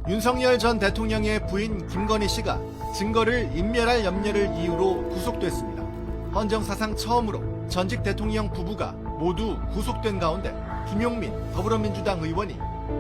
윤석열 전 대통령의 부인 김건희 씨가 증거를 인멸할 염려를 이유로 구속됐습니다. 헌정사상 처음으로 전직 대통령 부부가 모두 구속된 가운데 김용민 더불어민주당 의원이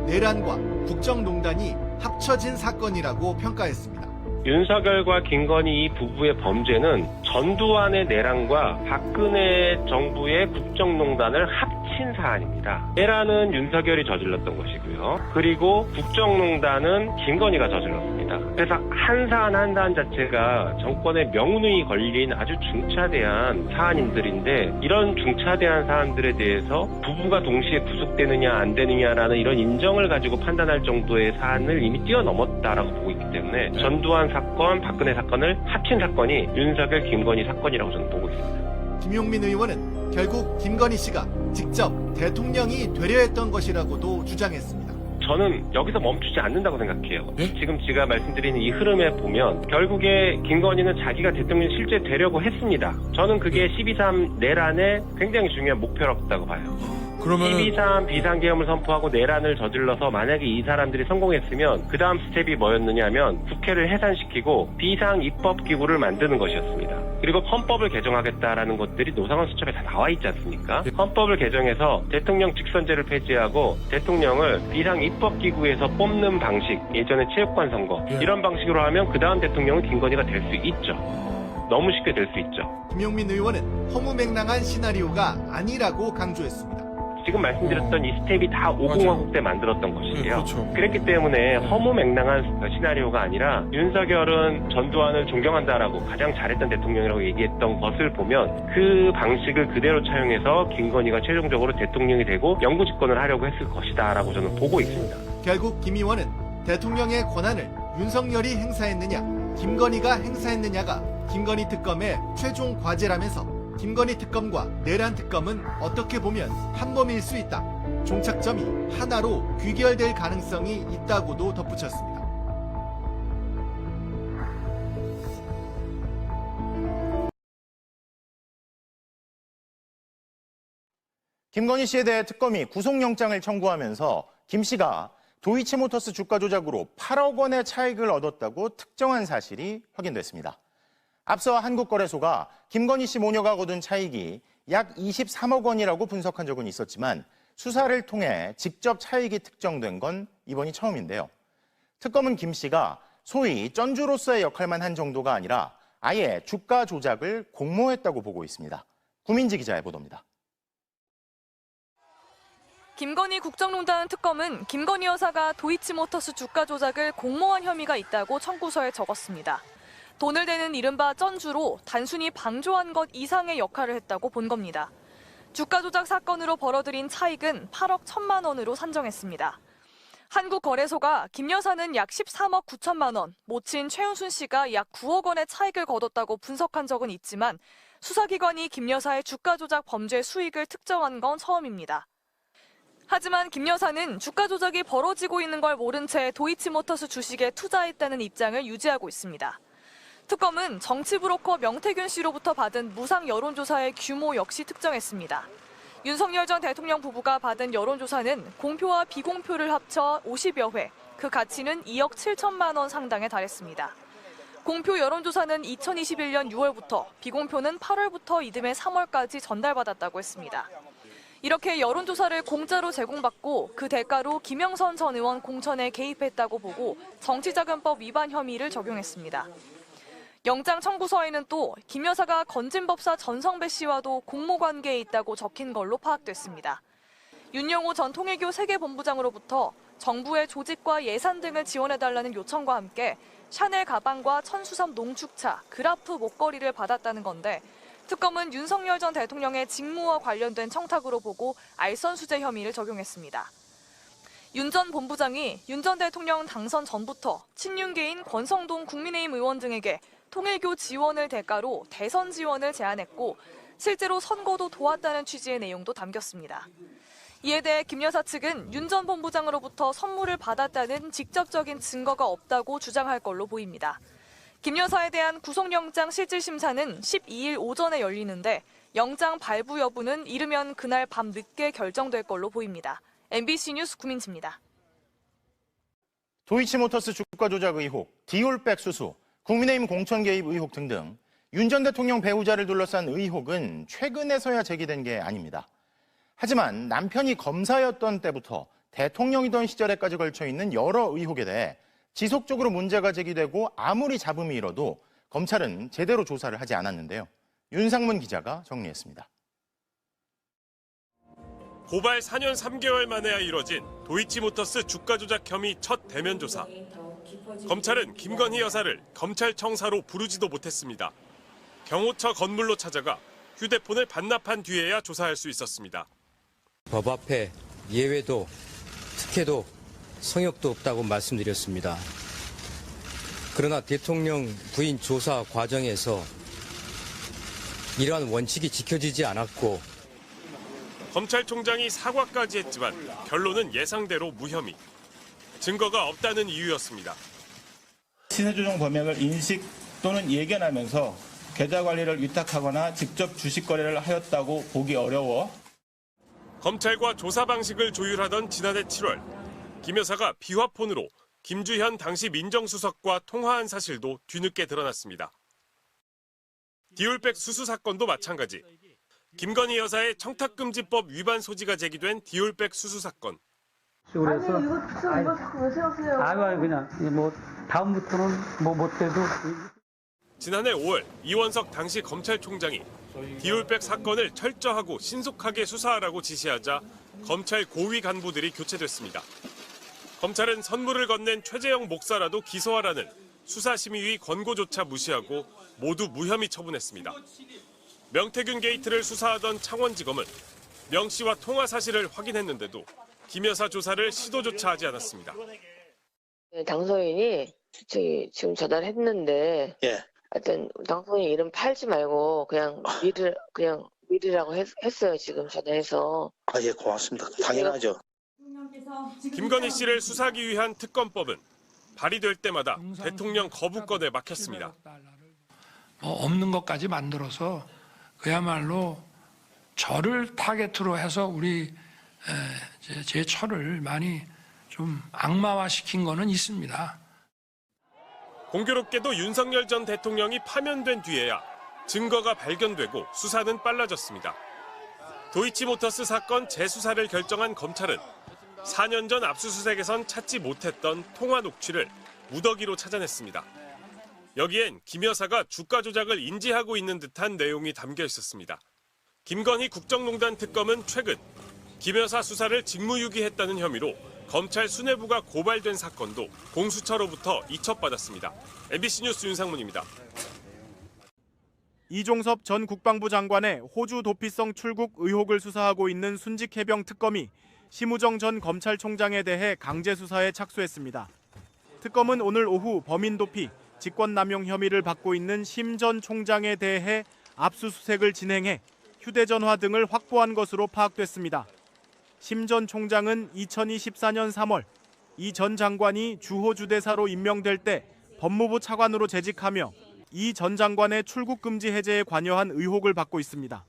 내란과 국정농단이 합쳐진 사건이라고 평가했습니다. 윤석열과 김건희 이 부부의 범죄는 전두환의 내란과 박근혜 정부의 국정농단을 합친 사안입니다. 내란은 윤석열이 저질렀던 것이고요. 그리고 국정농단은 김건희가 저질렀습니다. 그래서 한 사안 한 사안 자체가 정권의 명운이 걸린 아주 중차대한 사안들인데, 이런 중차대한 사안들에 대해서 부부가 동시에 구속되느냐 안 되느냐라는 이런 인정을 가지고 판단할 정도의 사안을 이미 뛰어넘었다라고 보고 있기 때문에 전두환 사건, 박근혜 사건을 합친 사건이 윤석열, 김건희 사건이라고 저는 보고 있습니다. 김용민 의원은 결국 김건희 씨가 직접 대통령이 되려 했던 것이라고도 주장했습니다. 저는 여기서 멈추지 않는다고 생각해요. 지금 제가 말씀드리는 이 흐름에 보면 결국에 김건희는 자기가 대통령 실제 되려고 했습니다. 저는 그게 12.3 내란의 굉장히 중요한 목표라고 봐요. 그러면은 12.3 비상계엄을 선포하고 내란을 저질러서 만약에 이 사람들이 성공했으면 그 다음 스텝이 뭐였느냐면 국회를 해산시키고 비상입법기구를 만드는 것이었습니다. 그리고 헌법을 개정하겠다라는 것들이 노상원 수첩에 다 나와 있지 않습니까? 헌법을 개정해서 대통령 직선제를 폐지하고 대통령을 비상입법기구에서 뽑는 방식, 예전에 체육관 선거 이런 방식으로 하면 그 다음 대통령은 김건희가 될 수 있죠. 너무 쉽게 될 수 있죠. 김용민 의원은 허무맹랑한 시나리오가 아니라고 강조했습니다. 지금 말씀드렸던 이 스텝이 다 50화국 때 만들었던 것이에요. 그렇죠. 그랬기 때문에 허무맹랑한 시나리오가 아니라 윤석열은 전두환을 존경한다라고 가장 잘했던 대통령이라고 얘기했던 것을 보면 그 방식을 그대로 차용해서 김건희가 최종적으로 대통령이 되고 영구 집권을 하려고 했을 것이다라고 저는 보고 있습니다. 결국 김 의원은 대통령의 권한을 윤석열이 행사했느냐, 김건희가 행사했느냐가 김건희 특검의 최종 과제라면서 김건희 특검과 내란 특검은 어떻게 보면 한 몸일 수 있다. 종착점이 하나로 귀결될 가능성이 있다고도 덧붙였습니다. 김건희 씨에 대해 특검이 구속영장을 청구하면서 김 씨가 도이치모터스 주가 조작으로 8억 원의 차익을 얻었다고 특정한 사실이 확인됐습니다. 앞서 한국거래소가 김건희 씨 모녀가 거둔 차익이 약 23억 원이라고 분석한 적은 있었지만 수사를 통해 직접 차익이 특정된 건 이번이 처음인데요. 특검은 김 씨가 소위 쩐주로서의 역할만 한 정도가 아니라 아예 주가 조작을 공모했다고 보고 있습니다. 구민지 기자의 보도입니다. 김건희 국정농단 특검은 김건희 여사가 도이치모터스 주가 조작을 공모한 혐의가 있다고 청구서에 적었습니다. 돈을 대는 이른바 쩐주로 단순히 방조한 것 이상의 역할을 했다고 본 겁니다. 주가 조작 사건으로 벌어들인 차익은 8억 1천만 원으로 산정했습니다. 한국거래소가 김 여사는 약 13억 9천만 원, 모친 최은순 씨가 약 9억 원의 차익을 거뒀다고 분석한 적은 있지만 수사기관이 김 여사의 주가 조작 범죄 수익을 특정한 건 처음입니다. 하지만 김 여사는 주가 조작이 벌어지고 있는 걸 모른 채 도이치모터스 주식에 투자했다는 입장을 유지하고 있습니다. 특검은 정치브로커 명태균 씨로부터 받은 무상 여론조사의 규모 역시 특정했습니다. 윤석열 전 대통령 부부가 받은 여론조사는 공표와 비공표를 합쳐 50여 회, 그 가치는 2억 7천만 원 상당에 달했습니다. 공표 여론조사는 2021년 6월부터, 비공표는 8월부터 이듬해 3월까지 전달받았다고 했습니다. 이렇게 여론조사를 공짜로 제공받고 그 대가로 김영선 전 의원 공천에 개입했다고 보고 정치자금법 위반 혐의를 적용했습니다. 영장 청구서에는 또 김 여사가 건진법사 전성배 씨와도 공모관계에 있다고 적힌 걸로 파악됐습니다. 윤영호 전 통일교 세계본부장으로부터 정부의 조직과 예산 등을 지원해달라는 요청과 함께 샤넬 가방과 천수섬 농축차, 그라프 목걸이를 받았다는 건데 특검은 윤석열 전 대통령의 직무와 관련된 청탁으로 보고 알선수재 혐의를 적용했습니다. 윤 전 본부장이 윤 전 대통령 당선 전부터 친윤계인 권성동 국민의힘 의원 등에게 통일교 지원을 대가로 대선 지원을 제안했고 실제로 선거도 도왔다는 취지의 내용도 담겼습니다. 이에 대해 김 여사 측은 윤 전 본부장으로부터 선물을 받았다는 직접적인 증거가 없다고 주장할 걸로 보입니다. 김 여사에 대한 구속영장 실질심사는 12일 오전에 열리는데 영장 발부 여부는 이르면 그날 밤 늦게 결정될 걸로 보입니다. MBC 뉴스 구민지입니다. 도이치모터스 주가 조작 의혹, 디올백 수수, 국민의힘 공천 개입 의혹 등등 윤 전 대통령 배우자를 둘러싼 의혹은 최근에서야 제기된 게 아닙니다. 하지만 남편이 검사였던 때부터 대통령이던 시절에까지 걸쳐 있는 여러 의혹에 대해 지속적으로 문제가 제기되고 아무리 잡음이 일어도 검찰은 제대로 조사를 하지 않았는데요. 윤상문 기자가 정리했습니다. 고발 4년 3개월 만에야 이뤄진 도이치모터스 주가 조작 혐의 첫 대면 조사. 검찰은 김건희 여사를 검찰청사로 부르지도 못했습니다. 경호처 건물로 찾아가 휴대폰을 반납한 뒤에야 조사할 수 있었습니다. 법 앞에 예외도 특혜도 성역도 없다고 말씀드렸습니다. 그러나 대통령 부인 조사 과정에서 이러한 원칙이 지켜지지 않았고 검찰총장이 사과까지 했지만 결론은 예상대로 무혐의. 증거가 없다는 이유였습니다. 시세 조정 범행을 인식 또는 예견하면서 계좌 관리를 위탁하거나 직접 주식 거래를 하였다고 보기 어려워. 검찰과 조사 방식을 조율하던 지난해 7월 김 여사가 비화폰으로 김주현 당시 민정수석과 통화한 사실도 뒤늦게 드러났습니다. 디올백 수수 사건도 마찬가지. 김건희 여사의 청탁금지법 위반 소지가 제기된 디올백 수수 사건. 그래서 이거 자꾸 왜 세우세요? 아유 그냥 뭐 다음부터는 뭐 못해도. 지난해 5월 이원석 당시 검찰총장이 디올백 사건을 철저하고 신속하게 수사하라고 지시하자 검찰 고위 간부들이 교체됐습니다. 검찰은 선물을 건넨 최재형 목사라도 기소하라는 수사심의위 권고조차 무시하고 모두 무혐의 처분했습니다. 명태균 게이트를 수사하던 창원지검은 명 씨와 통화 사실을 확인했는데도 김 여사 조사를 시도조차 하지 않았습니다. 당선인이 지금 전화를 했는데, 하여튼 당선인 이름 팔지 말고 그냥 미르라고 했어요. 지금 전화해서. 예, 고맙습니다. 당연하죠. 김건희 씨를 수사하기 위한 특검법은 발의될 때마다 대통령 거부권에 막혔습니다. 없는 것까지 만들어서 그야말로 저를 타겟으로 해서 제 처를 많이 좀 악마화시킨 거는 있습니다. 공교롭게도 윤석열 전 대통령이 파면된 뒤에야 증거가 발견되고 수사는 빨라졌습니다. 도이치모터스 사건 재수사를 결정한 검찰은 4년 전 압수수색에선 찾지 못했던 통화 녹취를 무더기로 찾아냈습니다. 여기엔 김 여사가 주가 조작을 인지하고 있는 듯한 내용이 담겨 있었습니다. 김건희 국정농단 특검은 최근 김 여사 수사를 직무유기했다는 혐의로 검찰 수뇌부가 고발된 사건도 공수처로부터 이첩받았습니다. MBC 뉴스 윤상문입니다. 이종섭 전 국방부 장관의 호주 도피성 출국 의혹을 수사하고 있는 순직해병 특검이 심우정 전 검찰총장에 대해 강제 수사에 착수했습니다. 특검은 오늘 오후 범인 도피, 직권남용 혐의를 받고 있는 심 전 총장에 대해 압수수색을 진행해 휴대전화 등을 확보한 것으로 파악됐습니다. 심 전 총장은 2024년 3월 이 전 장관이 주호주대사로 임명될 때 법무부 차관으로 재직하며 이 전 장관의 출국 금지 해제에 관여한 의혹을 받고 있습니다.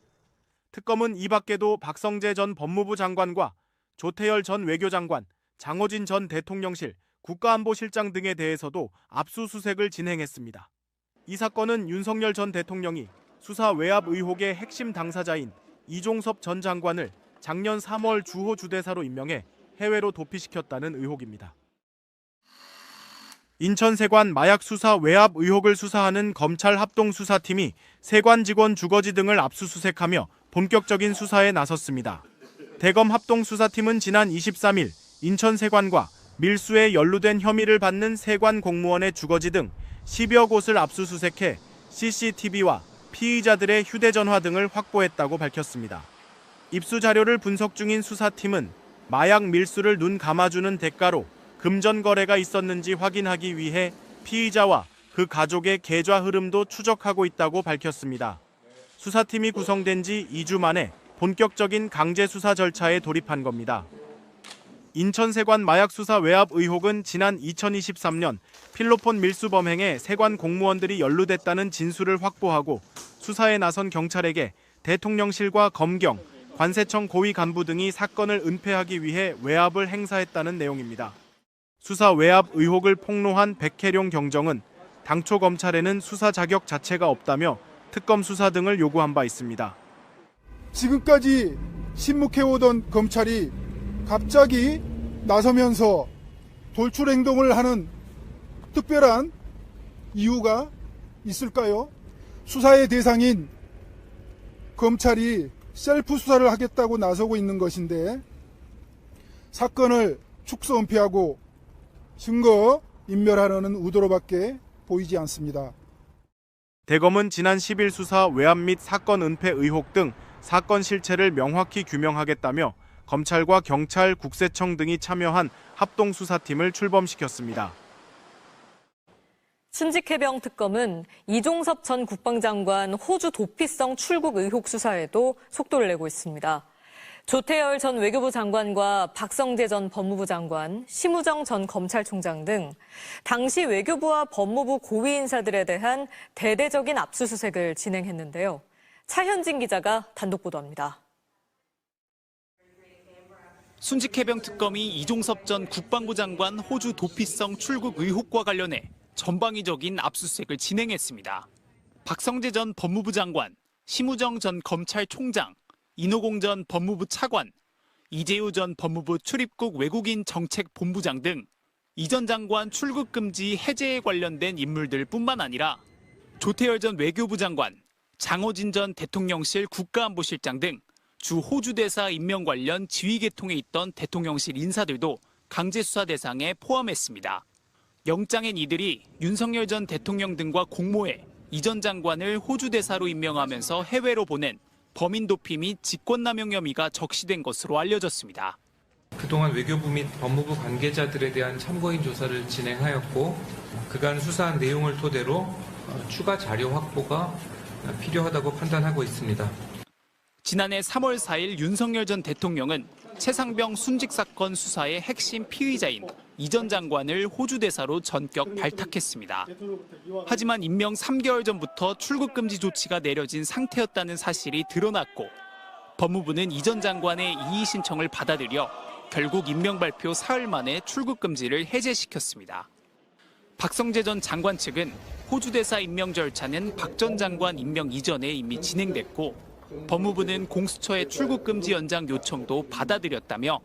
특검은 이 밖에도 박성재 전 법무부 장관과 조태열 전 외교장관, 장호진 전 대통령실, 국가안보실장 등에 대해서도 압수수색을 진행했습니다. 이 사건은 윤석열 전 대통령이 수사 외압 의혹의 핵심 당사자인 이종섭 전 장관을 작년 3월 주호주대사로 임명해 해외로 도피시켰다는 의혹입니다. 인천 세관 마약 수사 외압 의혹을 수사하는 검찰 합동수사팀이 세관 직원 주거지 등을 압수수색하며 본격적인 수사에 나섰습니다. 대검 합동수사팀은 지난 23일 인천 세관과 밀수에 연루된 혐의를 받는 세관 공무원의 주거지 등 10여 곳을 압수수색해 CCTV와 피의자들의 휴대전화 등을 확보했다고 밝혔습니다. 입수 자료를 분석 중인 수사팀은 마약 밀수를 눈 감아주는 대가로 금전 거래가 있었는지 확인하기 위해 피의자와 그 가족의 계좌 흐름도 추적하고 있다고 밝혔습니다. 수사팀이 구성된 지 2주 만에 본격적인 강제 수사 절차에 돌입한 겁니다. 인천세관 마약 수사 외압 의혹은 지난 2023년 필로폰 밀수 범행에 세관 공무원들이 연루됐다는 진술을 확보하고 수사에 나선 경찰에게 대통령실과 검경, 관세청 고위 간부 등이 사건을 은폐하기 위해 외압을 행사했다는 내용입니다. 수사 외압 의혹을 폭로한 백혜룡 경정은 당초 검찰에는 수사 자격 자체가 없다며 특검 수사 등을 요구한 바 있습니다. 지금까지 침묵해오던 검찰이 갑자기 나서면서 돌출 행동을 하는 특별한 이유가 있을까요? 수사의 대상인 검찰이 셀프 수사를 하겠다고 나서고 있는 것인데 사건을 축소 은폐하고 증거 인멸하려는 의도로밖에 보이지 않습니다. 대검은 지난 10일 수사 외압 및 사건 은폐 의혹 등 사건 실체를 명확히 규명하겠다며 검찰과 경찰, 국세청 등이 참여한 합동수사팀을 출범시켰습니다. 순직해병 특검은 이종섭 전 국방장관 호주 도피성 출국 의혹 수사에도 속도를 내고 있습니다. 조태열 전 외교부 장관과 박성재 전 법무부 장관, 심우정 전 검찰총장 등 당시 외교부와 법무부 고위 인사들에 대한 대대적인 압수수색을 진행했는데요. 차현진 기자가 단독 보도합니다. 순직해병 특검이 이종섭 전 국방부 장관 호주 도피성 출국 의혹과 관련해 전방위적인 압수수색을 진행했습니다. 박성재 전 법무부 장관, 심우정 전 검찰총장, 인호공 전 법무부 차관, 이재우 전 법무부 출입국 외국인 정책본부장 등 이 전 장관 출국 금지 해제에 관련된 인물들뿐만 아니라 조태열 전 외교부 장관, 장호진 전 대통령실 국가안보실장 등 주 호주 대사 임명 관련 지휘 계통에 있던 대통령실 인사들도 강제 수사 대상에 포함했습니다. 영장엔 이들이 윤석열 전 대통령 등과 공모해 이 전 장관을 호주 대사로 임명하면서 해외로 보낸 범인 도피 및 직권남용 혐의가 적시된 것으로 알려졌습니다. 그동안 외교부 및 법무부 관계자들에 대한 참고인 조사를 진행하였고 그간 수사한 내용을 토대로 추가 자료 확보가 필요하다고 판단하고 있습니다. 지난해 3월 4일 윤석열 전 대통령은 최상병 순직 사건 수사의 핵심 피의자인 이 전 장관을 호주 대사로 전격 발탁했습니다. 하지만 임명 3개월 전부터 출국 금지 조치가 내려진 상태였다는 사실이 드러났고 법무부는 이 전 장관의 이의 신청을 받아들여 결국 임명 발표 사흘 만에 출국 금지를 해제시켰습니다. 박성재 전 장관 측은 호주 대사 임명 절차는 박 전 장관 임명 이전에 이미 진행됐고 법무부는 공수처의 출국 금지 연장 요청도 받아들였다며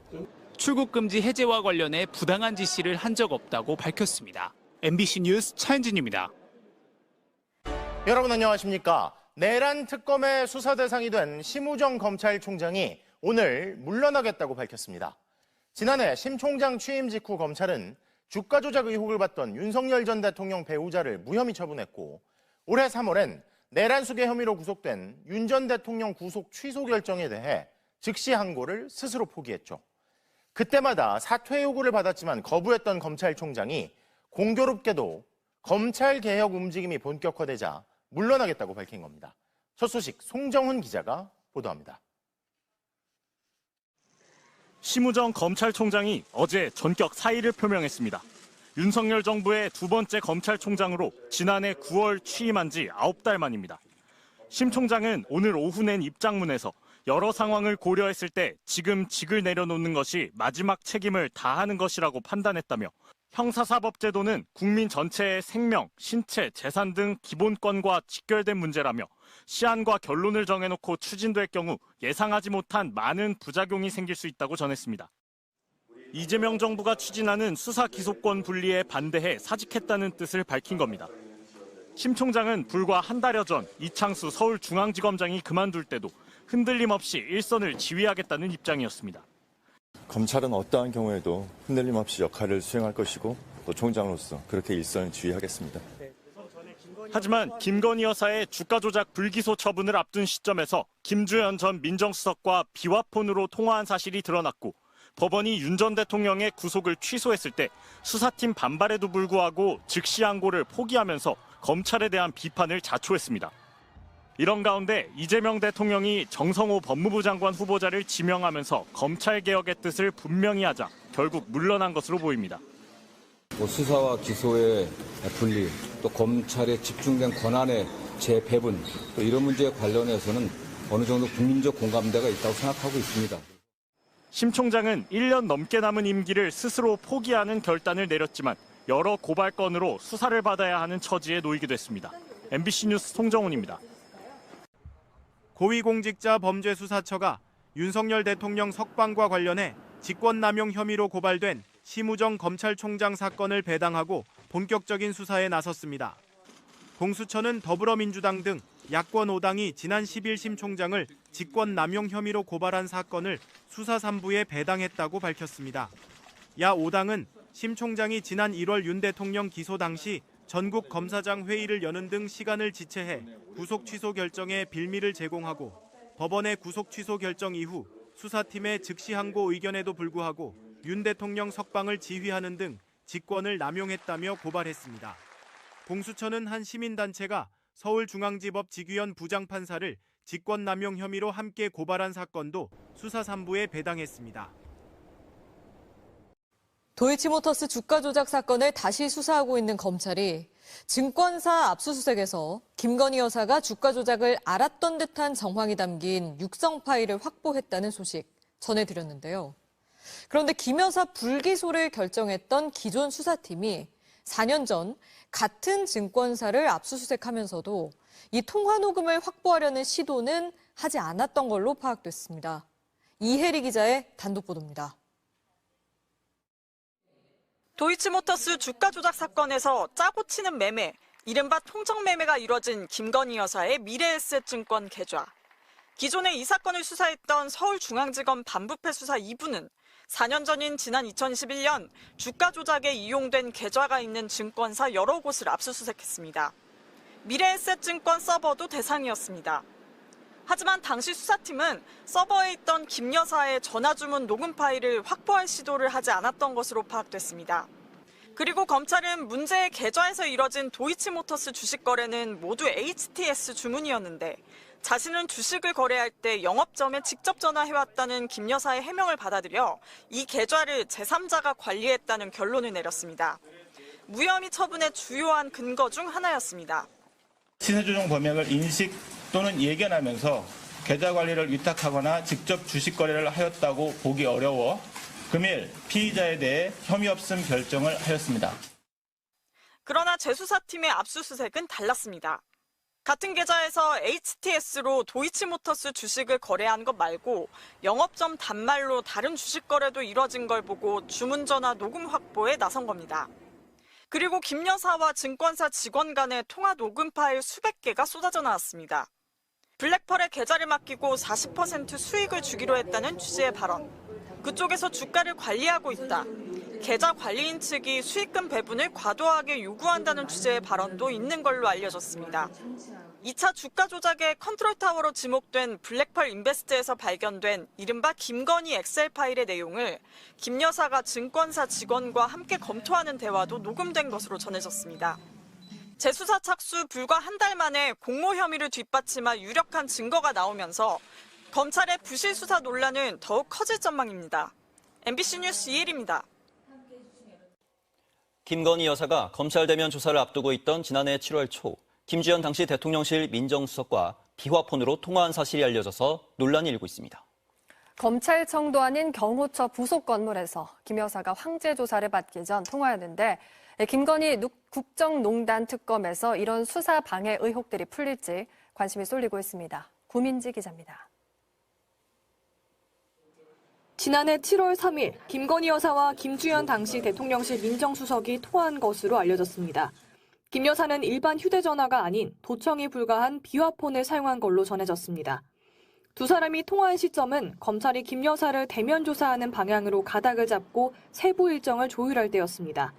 출국 금지 해제와 관련해 부당한 지시를 한 적 없다고 밝혔습니다. MBC 뉴스 차현진입니다. 여러분 안녕하십니까? 내란 특검의 수사 대상이 된 심우정 검찰총장이 오늘 물러나겠다고 밝혔습니다. 지난해 심 총장 취임 직후 검찰은 주가 조작 의혹을 받던 윤석열 전 대통령 배우자를 무혐의 처분했고 올해 3월엔 내란 수괴 혐의로 구속된 윤 전 대통령 구속 취소 결정에 대해 즉시 항고를 스스로 포기했죠. 그때마다 사퇴 요구를 받았지만 거부했던 검찰총장이 공교롭게도 검찰개혁 움직임이 본격화되자 물러나겠다고 밝힌 겁니다. 첫 소식 송정훈 기자가 보도합니다. 심우정 검찰총장이 어제 전격 사의를 표명했습니다. 윤석열 정부의 두 번째 검찰총장으로 지난해 9월 취임한 지 9달 만입니다. 심 총장은 오늘 오후 낸 입장문에서 여러 상황을 고려했을 때 지금 직을 내려놓는 것이 마지막 책임을 다하는 것이라고 판단했다며 형사사법제도는 국민 전체의 생명, 신체, 재산 등 기본권과 직결된 문제라며 시한과 결론을 정해놓고 추진될 경우 예상하지 못한 많은 부작용이 생길 수 있다고 전했습니다. 이재명 정부가 추진하는 수사 기소권 분리에 반대해 사직했다는 뜻을 밝힌 겁니다. 심 총장은 불과 한 달여 전 이창수 서울중앙지검장이 그만둘 때도 흔들림 없이 일선을 지휘하겠다는 입장이었습니다. 검찰은 어떠한 경우에도 흔들림 없이 역할을 수행할 것이고 또 총장으로서 그렇게 일선을 지휘하겠습니다. 하지만 김건희 여사의 주가 조작 불기소 처분을 앞둔 시점에서 김주현 전 민정수석과 비화폰으로 통화한 사실이 드러났고 법원이 윤 전 대통령의 구속을 취소했을 때 수사팀 반발에도 불구하고 즉시 항고를 포기하면서 검찰에 대한 비판을 자초했습니다. 이런 가운데 이재명 대통령이 정성호 법무부 장관 후보자를 지명하면서 검찰개혁의 뜻을 분명히 하자 결국 물러난 것으로 보입니다. 수사와 기소의 분리, 또 검찰의 집중된 권한의 재배분, 또 이런 문제에 관련해서는 어느 정도 국민적 공감대가 있다고 생각하고 있습니다. 심 총장은 1년 넘게 남은 임기를 스스로 포기하는 결단을 내렸지만 여러 고발 건으로 수사를 받아야 하는 처지에 놓이게 됐습니다. MBC 뉴스 송정훈입니다. 고위공직자범죄수사처가 윤석열 대통령 석방과 관련해 직권남용 혐의로 고발된 심우정 검찰총장 사건을 배당하고 본격적인 수사에 나섰습니다. 공수처는 더불어민주당 등 야권 5당이 지난 10일 심 총장을 직권남용 혐의로 고발한 사건을 수사 3부에 배당했다고 밝혔습니다. 야 5당은 심 총장이 지난 1월 윤 대통령 기소 당시 전국 검사장 회의를 여는 등 시간을 지체해 구속 취소 결정에 빌미를 제공하고 법원의 구속 취소 결정 이후 수사팀의 즉시 항고 의견에도 불구하고 윤 대통령 석방을 지휘하는 등 직권을 남용했다며 고발했습니다. 공수처는 한 시민단체가 서울중앙지법 지규현 부장판사를 직권남용 혐의로 함께 고발한 사건도 수사 3부에 배당했습니다. 도이치모터스 주가 조작 사건을 다시 수사하고 있는 검찰이 증권사 압수수색에서 김건희 여사가 주가 조작을 알았던 듯한 정황이 담긴 육성 파일을 확보했다는 소식 전해드렸는데요. 그런데 김 여사 불기소를 결정했던 기존 수사팀이 4년 전 같은 증권사를 압수수색하면서도 이 통화 녹음을 확보하려는 시도는 하지 않았던 걸로 파악됐습니다. 이혜리 기자의 단독 보도입니다. 도이치모터스 주가 조작 사건에서 짜고 치는 매매, 이른바 통정 매매가 이뤄진 김건희 여사의 미래에셋증권 계좌. 기존에 이 사건을 수사했던 서울중앙지검 반부패 수사 2부는 4년 전인 지난 2021년 주가 조작에 이용된 계좌가 있는 증권사 여러 곳을 압수수색했습니다. 미래에셋증권 서버도 대상이었습니다. 하지만 당시 수사팀은 서버에 있던 김 여사의 전화주문 녹음 파일을 확보할 시도를 하지 않았던 것으로 파악됐습니다. 그리고 검찰은 문제의 계좌에서 이뤄진 도이치모터스 주식 거래는 모두 HTS 주문이었는데 자신은 주식을 거래할 때 영업점에 직접 전화해왔다는 김 여사의 해명을 받아들여 이 계좌를 제3자가 관리했다는 결론을 내렸습니다. 무혐의 처분의 주요한 근거 중 하나였습니다. 시세 조정 범행을 인식 또는 예견하면서 계좌 관리를 위탁하거나 직접 주식 거래를 하였다고 보기 어려워 금일 피의자에 대해 혐의 없음 결정을 하였습니다. 그러나 재수사팀의 압수수색은 달랐습니다. 같은 계좌에서 HTS로 도이치모터스 주식을 거래한 것 말고 영업점 단말로 다른 주식 거래도 이뤄진 걸 보고 주문 전화 녹음 확보에 나선 겁니다. 그리고 김 여사와 증권사 직원 간의 통화 녹음 파일 수백 개가 쏟아져 나왔습니다. 블랙펄에 계좌를 맡기고 40% 수익을 주기로 했다는 취지의 발언. 그쪽에서 주가를 관리하고 있다. 계좌 관리인 측이 수익금 배분을 과도하게 요구한다는 취지의 발언도 있는 걸로 알려졌습니다. 2차 주가 조작의 컨트롤타워로 지목된 블랙펄 인베스트에서 발견된 이른바 김건희 엑셀 파일의 내용을 김 여사가 증권사 직원과 함께 검토하는 대화도 녹음된 것으로 전해졌습니다. 재수사 착수 불과 한 달 만에 공모 혐의를 뒷받침할 유력한 증거가 나오면서 검찰의 부실 수사 논란은 더욱 커질 전망입니다. MBC 뉴스 이혜리입니다. 김건희 여사가 검찰 대면 조사를 앞두고 있던 지난해 7월 초 김주현 당시 대통령실 민정수석과 비화폰으로 통화한 사실이 알려져서 논란이 일고 있습니다. 검찰청도 아닌 경호처 부속 건물에서 김 여사가 황제 조사를 받기 전 통화했는데 김건희 국정농단 특검에서 이런 수사 방해 의혹들이 풀릴지 관심이 쏠리고 있습니다. 구민지 기자입니다. 지난해 7월 3일 김건희 여사와 김주현 당시 대통령실 민정수석이 통화한 것으로 알려졌습니다. 김 여사는 일반 휴대전화가 아닌 도청이 불가한 비화폰을 사용한 걸로 전해졌습니다. 두 사람이 통화한 시점은 검찰이 김 여사를 대면 조사하는 방향으로 가닥을 잡고 세부 일정을 조율할 때였습니다.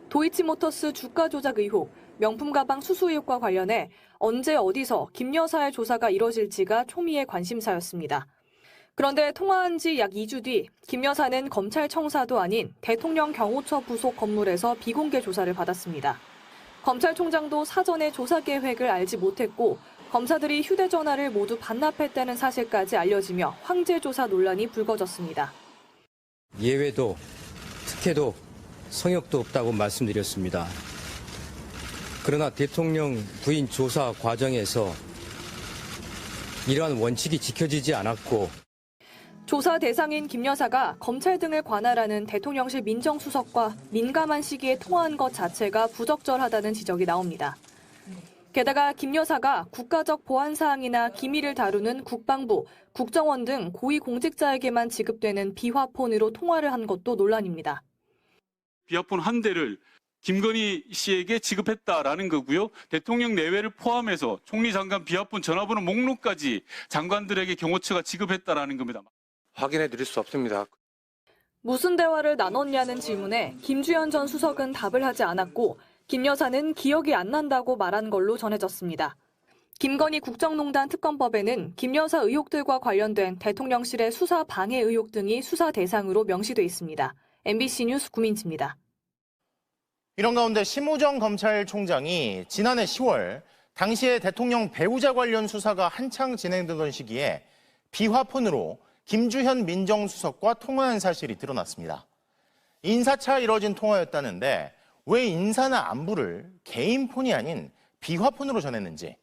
도이치모터스 주가 조작 의혹, 명품 가방 수수 의혹과 관련해 언제 어디서 김 여사의 조사가 이뤄질지가 초미의 관심사였습니다. 그런데 통화한 지 약 2주 뒤 김 여사는 검찰청사도 아닌 대통령 경호처 부속 건물에서 비공개 조사를 받았습니다. 검찰총장도 사전에 조사 계획을 알지 못했고 검사들이 휴대전화를 모두 반납했다는 사실까지 알려지며 황제 조사 논란이 불거졌습니다. 예외도 특혜도 성역도 없다고 말씀드렸습니다. 그러나 대통령 부인 조사 과정에서 이러한 원칙이 지켜지지 않았고 조사 대상인 김 여사가 검찰 등을 관할하는 대통령실 민정수석과 민감한 시기에 통화한 것 자체가 부적절하다는 지적이 나옵니다. 게다가 김 여사가 국가적 보안 사항이나 기밀을 다루는 국방부, 국정원 등 고위공직자에게만 지급되는 비화폰으로 통화를 한 것도 논란입니다. 비화폰 한 대를 김건희 씨에게 지급했다라는 거고요. 대통령 내외를 포함해서 총리 장관 비화폰 전화번호 목록까지 장관들에게 경호처가 지급했다라는 겁니다. 확인해 드릴 수 없습니다. 무슨 대화를 나눴냐는 질문에 김주현 전 수석은 답을 하지 않았고 김 여사는 기억이 안 난다고 말한 걸로 전해졌습니다. 김건희 국정농단 특검법에는 김 여사 의혹들과 관련된 대통령실의 수사 방해 의혹 등이 수사 대상으로 명시돼 있습니다. MBC 뉴스 구민지입니다. 이런 가운데 심우정 검찰총장이 지난해 10월 당시에 대통령 배우자 관련 수사가 한창 진행되던 시기에 비화폰으로 김주현 민정수석과 통화한 사실이 드러났습니다. 인사차 이뤄진 통화였다는데 왜 인사나 안부를 개인 폰이 아닌 비화폰으로 전했는지,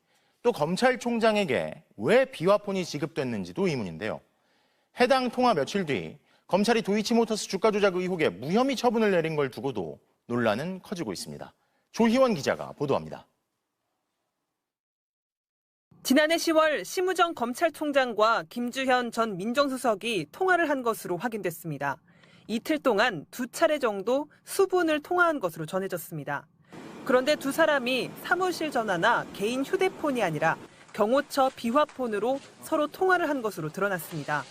또 검찰총장에게 왜 비화폰이 지급됐는지도 의문인데요. 해당 통화 며칠 뒤 검찰이 도이치모터스 주가 조작 의혹에 무혐의 처분을 내린 걸 두고도 논란은 커지고 있습니다. 조희원 기자가 보도합니다. 지난해 10월 심우정 검찰총장과 김주현 전 민정수석이 통화를 한 것으로 확인됐습니다. 이틀 동안 2차례 정도 수분을 통화한 것으로 전해졌습니다. 그런데 두 사람이 사무실 전화나 개인 휴대폰이 아니라 경호처 비화폰으로 서로 통화를 한 것으로 드러났습니다.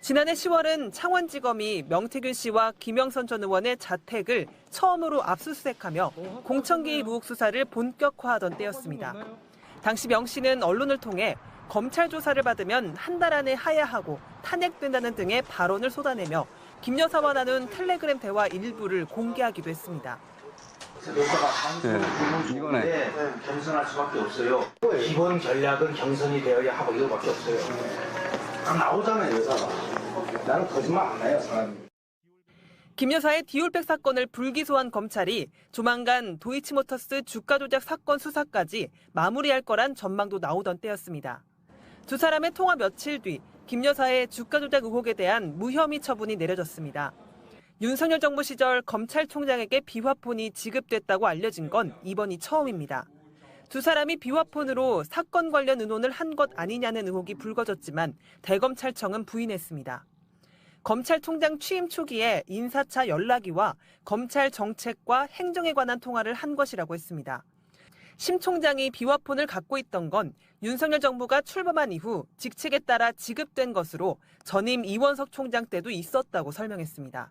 지난해 10월은 창원지검이 명태균 씨와 김영선 전 의원의 자택을 처음으로 압수수색하며 공천개입 의혹 수사를 본격화하던 때였습니다. 당시 명 씨는 언론을 통해 검찰 조사를 받으면 한 달 안에 하야하고 탄핵된다는 등의 발언을 쏟아내며 김 여사와 나눈 텔레그램 대화 일부를 공개하기도 했습니다. 이거네. 겸손할 수밖에 없어요. 기본 전략은 겸손이 되어야 하고 이거밖에 없어요. 다 나오잖아요, 여사가. 나는 거짓말 안 해요, 사람이. 김 여사의 디올백 사건을 불기소한 검찰이 조만간 도이치모터스 주가 조작 사건 수사까지 마무리할 거란 전망도 나오던 때였습니다. 두 사람의 통화 며칠 뒤 김 여사의 주가 조작 의혹에 대한 무혐의 처분이 내려졌습니다. 윤석열 정부 시절 검찰총장에게 비화폰이 지급됐다고 알려진 건 이번이 처음입니다. 두 사람이 비화폰으로 사건 관련 의논을 한 것 아니냐는 의혹이 불거졌지만 대검찰청은 부인했습니다. 검찰총장 취임 초기에 인사차 연락이와 검찰 정책과 행정에 관한 통화를 한 것이라고 했습니다. 심 총장이 비화폰을 갖고 있던 건 윤석열 정부가 출범한 이후 직책에 따라 지급된 것으로 전임 이원석 총장 때도 있었다고 설명했습니다.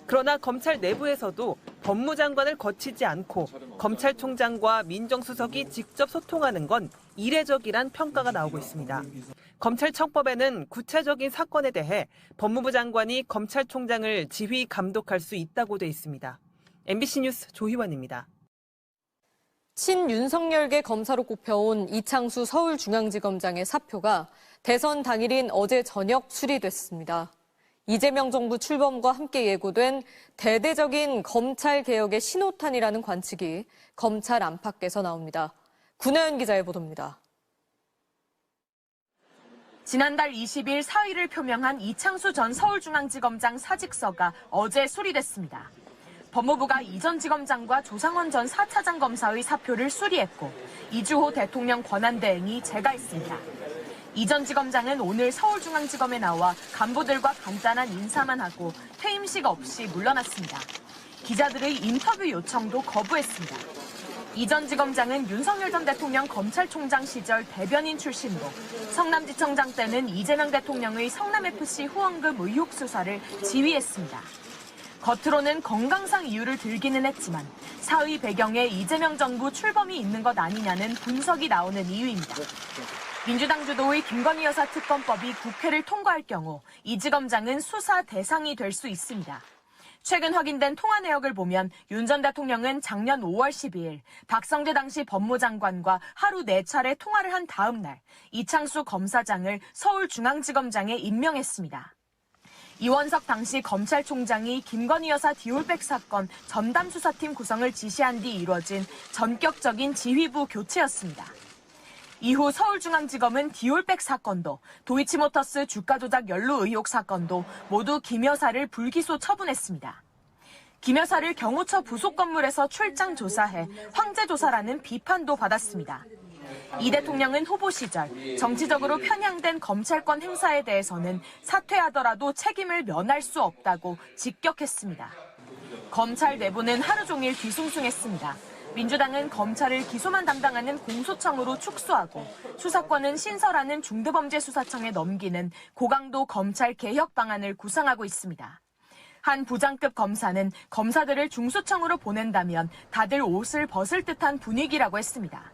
그러나 검찰 내부에서도 법무장관을 거치지 않고 검찰총장과 민정수석이 직접 소통하는 건 이례적이란 평가가 나오고 있습니다. 검찰청법에는 구체적인 사건에 대해 법무부 장관이 검찰총장을 지휘 감독할 수 있다고 돼 있습니다. MBC 뉴스 조희원입니다. 친윤석열계 검사로 꼽혀온 이창수 서울중앙지검장의 사표가 대선 당일인 어제 저녁 수리됐습니다. 이재명 정부 출범과 함께 예고된 대대적인 검찰개혁의 신호탄이라는 관측이 검찰 안팎에서 나옵니다. 구나연 기자의 보도입니다. 지난달 20일 사의를 표명한 이창수 전 서울중앙지검장 사직서가 어제 수리됐습니다. 법무부가 이 전 지검장과 조상원 전 4차장 검사의 사표를 수리했고 이주호 대통령 권한대행이 제가했습니다. 이 전 지검장은 오늘 서울중앙지검에 나와 간부들과 간단한 인사만 하고 퇴임식 없이 물러났습니다. 기자들의 인터뷰 요청도 거부했습니다. 이 전 지검장은 윤석열 전 대통령 검찰총장 시절 대변인 출신으로 성남지청장 때는 이재명 대통령의 성남FC 후원금 의혹 수사를 지휘했습니다. 겉으로는 건강상 이유를 들기는 했지만 사의 배경에 이재명 정부 출범이 있는 것 아니냐는 분석이 나오는 이유입니다. 민주당 주도의 김건희 여사 특검법이 국회를 통과할 경우 이 지검장은 수사 대상이 될 수 있습니다. 최근 확인된 통화 내역을 보면 윤 전 대통령은 작년 5월 12일 박성재 당시 법무장관과 하루 4차례 통화를 한 다음 날 이창수 검사장을 서울중앙지검장에 임명했습니다. 이원석 당시 검찰총장이 김건희 여사 디올백 사건 전담수사팀 구성을 지시한 뒤 이뤄진 전격적인 지휘부 교체였습니다. 이후 서울중앙지검은 디올백 사건도 도이치모터스 주가 조작 연루 의혹 사건도 모두 김 여사를 불기소 처분했습니다. 김 여사를 경호처 부속 건물에서 출장 조사해 황제 조사라는 비판도 받았습니다. 이 대통령은 후보 시절 정치적으로 편향된 검찰권 행사에 대해서는 사퇴하더라도 책임을 면할 수 없다고 직격했습니다. 검찰 내부는 하루 종일 뒤숭숭했습니다. 민주당은 검찰을 기소만 담당하는 공소청으로 축소하고 수사권은 신설하는 중대범죄수사청에 넘기는 고강도 검찰 개혁 방안을 구상하고 있습니다. 한 부장급 검사는 검사들을 중수청으로 보낸다면 다들 옷을 벗을 듯한 분위기라고 했습니다.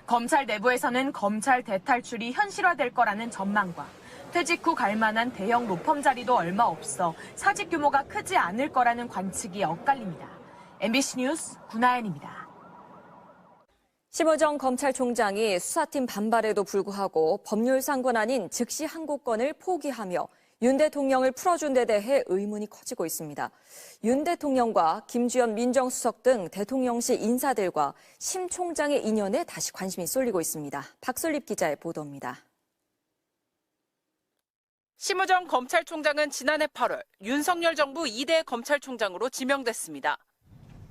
검찰 내부에서는 검찰 대탈출이 현실화될 거라는 전망과 퇴직 후 갈 만한 대형 로펌 자리도 얼마 없어 사직 규모가 크지 않을 거라는 관측이 엇갈립니다. MBC 뉴스 구나연입니다. 심우정 검찰총장이 수사팀 반발에도 불구하고 법률상권안인 즉시 항고권을 포기하며 윤 대통령을 풀어준 데 대해 의문이 커지고 있습니다. 윤 대통령과 김주현 민정수석 등 대통령실 인사들과 심 총장의 인연에 다시 관심이 쏠리고 있습니다. 박솔립 기자의 보도입니다. 심우정 검찰총장은 지난해 8월 윤석열 정부 2대 검찰총장으로 지명됐습니다.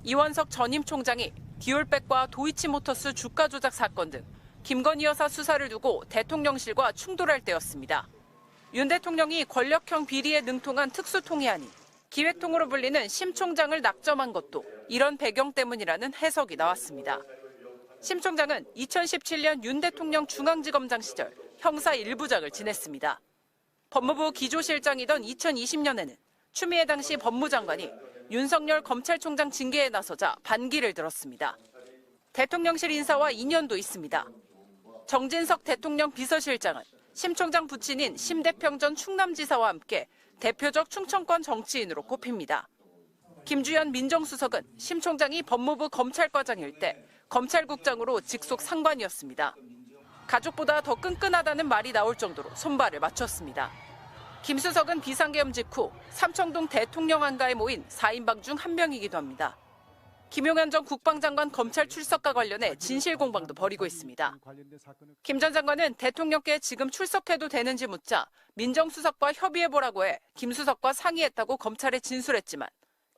이원석 전임 총장이 디올백과 도이치모터스 주가 조작 사건 등 김건희 여사 수사를 두고 대통령실과 충돌할 때였습니다. 윤 대통령이 권력형 비리에 능통한 특수통이아닌 기획통으로 불리는 심 총장을 낙점한 것도 이런 배경 때문이라는 해석이 나왔습니다. 심 총장은 2017년 윤 대통령 중앙지검장 시절 형사 1부장을 지냈습니다. 법무부 기조실장이던 2020년에는 추미애 당시 법무장관이 윤석열 검찰총장 징계에 나서자 반기를 들었습니다. 대통령실 인사와 인연도 있습니다. 정진석 대통령 비서실장은 심 총장 부친인 심대평 전 충남지사와 함께 대표적 충청권 정치인으로 꼽힙니다. 김주현 민정수석은 심 총장이 법무부 검찰과장일 때 검찰국장으로 직속 상관이었습니다. 가족보다 더 끈끈하다는 말이 나올 정도로 손발을 맞췄습니다. 김 수석은 비상계엄 직후 삼청동 대통령 안가에 모인 4인방 중 한 명이기도 합니다. 김용현 전 국방장관 검찰 출석과 관련해 진실 공방도 벌이고 있습니다. 김 전 장관은 대통령께 지금 출석해도 되는지 묻자 민정수석과 협의해보라고 해 김 수석과 상의했다고 검찰에 진술했지만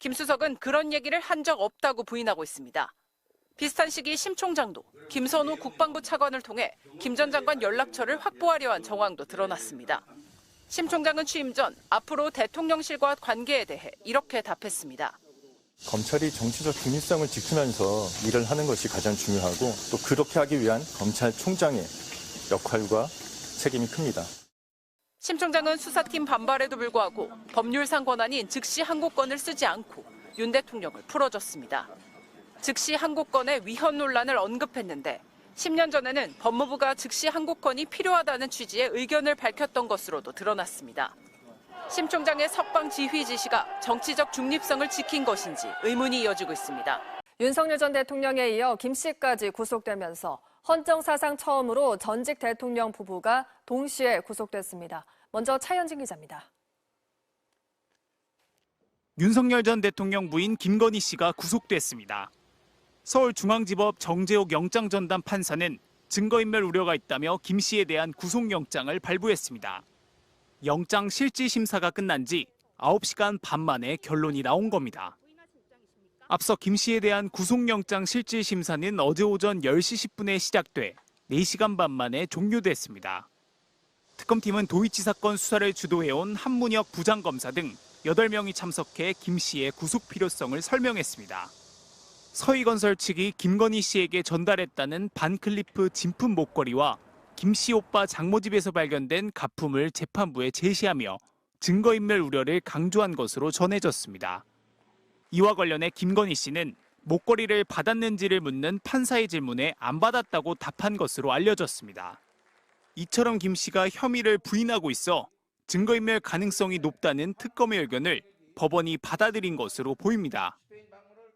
김 수석은 그런 얘기를 한 적 없다고 부인하고 있습니다. 비슷한 시기 심 총장도 김선우 국방부 차관을 통해 김 전 장관 연락처를 확보하려 한 정황도 드러났습니다. 심 총장은 취임 전 앞으로 대통령실과 관계에 대해 이렇게 답했습니다. 검찰이 정치적 중립성을 지키면서 일을 하는 것이 가장 중요하고 또 그렇게 하기 위한 검찰총장의 역할과 책임이 큽니다. 심 총장은 수사팀 반발에도 불구하고 법률상 권한인 즉시 항고권을 쓰지 않고 윤 대통령을 풀어줬습니다. 즉시 항고권의 위헌 논란을 언급했는데 10년 전에는 법무부가 즉시 항고권이 필요하다는 취지의 의견을 밝혔던 것으로도 드러났습니다. 심 총장의 석방 지휘 지시가 정치적 중립성을 지킨 것인지 의문이 이어지고 있습니다. 윤석열 전 대통령에 이어 김 씨까지 구속되면서 헌정사상 처음으로 전직 대통령 부부가 동시에 구속됐습니다. 먼저 차현진 기자입니다. 윤석열 전 대통령 부인 김건희 씨가 구속됐습니다. 서울중앙지법 정재욱 영장전담 판사는 증거인멸 우려가 있다며 김 씨에 대한 구속영장을 발부했습니다. 영장 실질심사가 끝난 지 9시간 반 만에 결론이 나온 겁니다. 앞서 김 씨에 대한 구속영장 실질심사는 어제 오전 10시 10분에 시작돼 4시간 반 만에 종료됐습니다. 특검팀은 도이치 사건 수사를 주도해온 한문혁 부장검사 등 8명이 참석해 김 씨의 구속 필요성을 설명했습니다. 서희건설 측이 김건희 씨에게 전달했다는 반클리프 진품 목걸이와 김 씨 오빠 장모 집에서 발견된 가품을 재판부에 제시하며 증거인멸 우려를 강조한 것으로 전해졌습니다. 이와 관련해 김건희 씨는 목걸이를 받았는지를 묻는 판사의 질문에 안 받았다고 답한 것으로 알려졌습니다. 이처럼 김 씨가 혐의를 부인하고 있어 증거인멸 가능성이 높다는 특검의 의견을 법원이 받아들인 것으로 보입니다.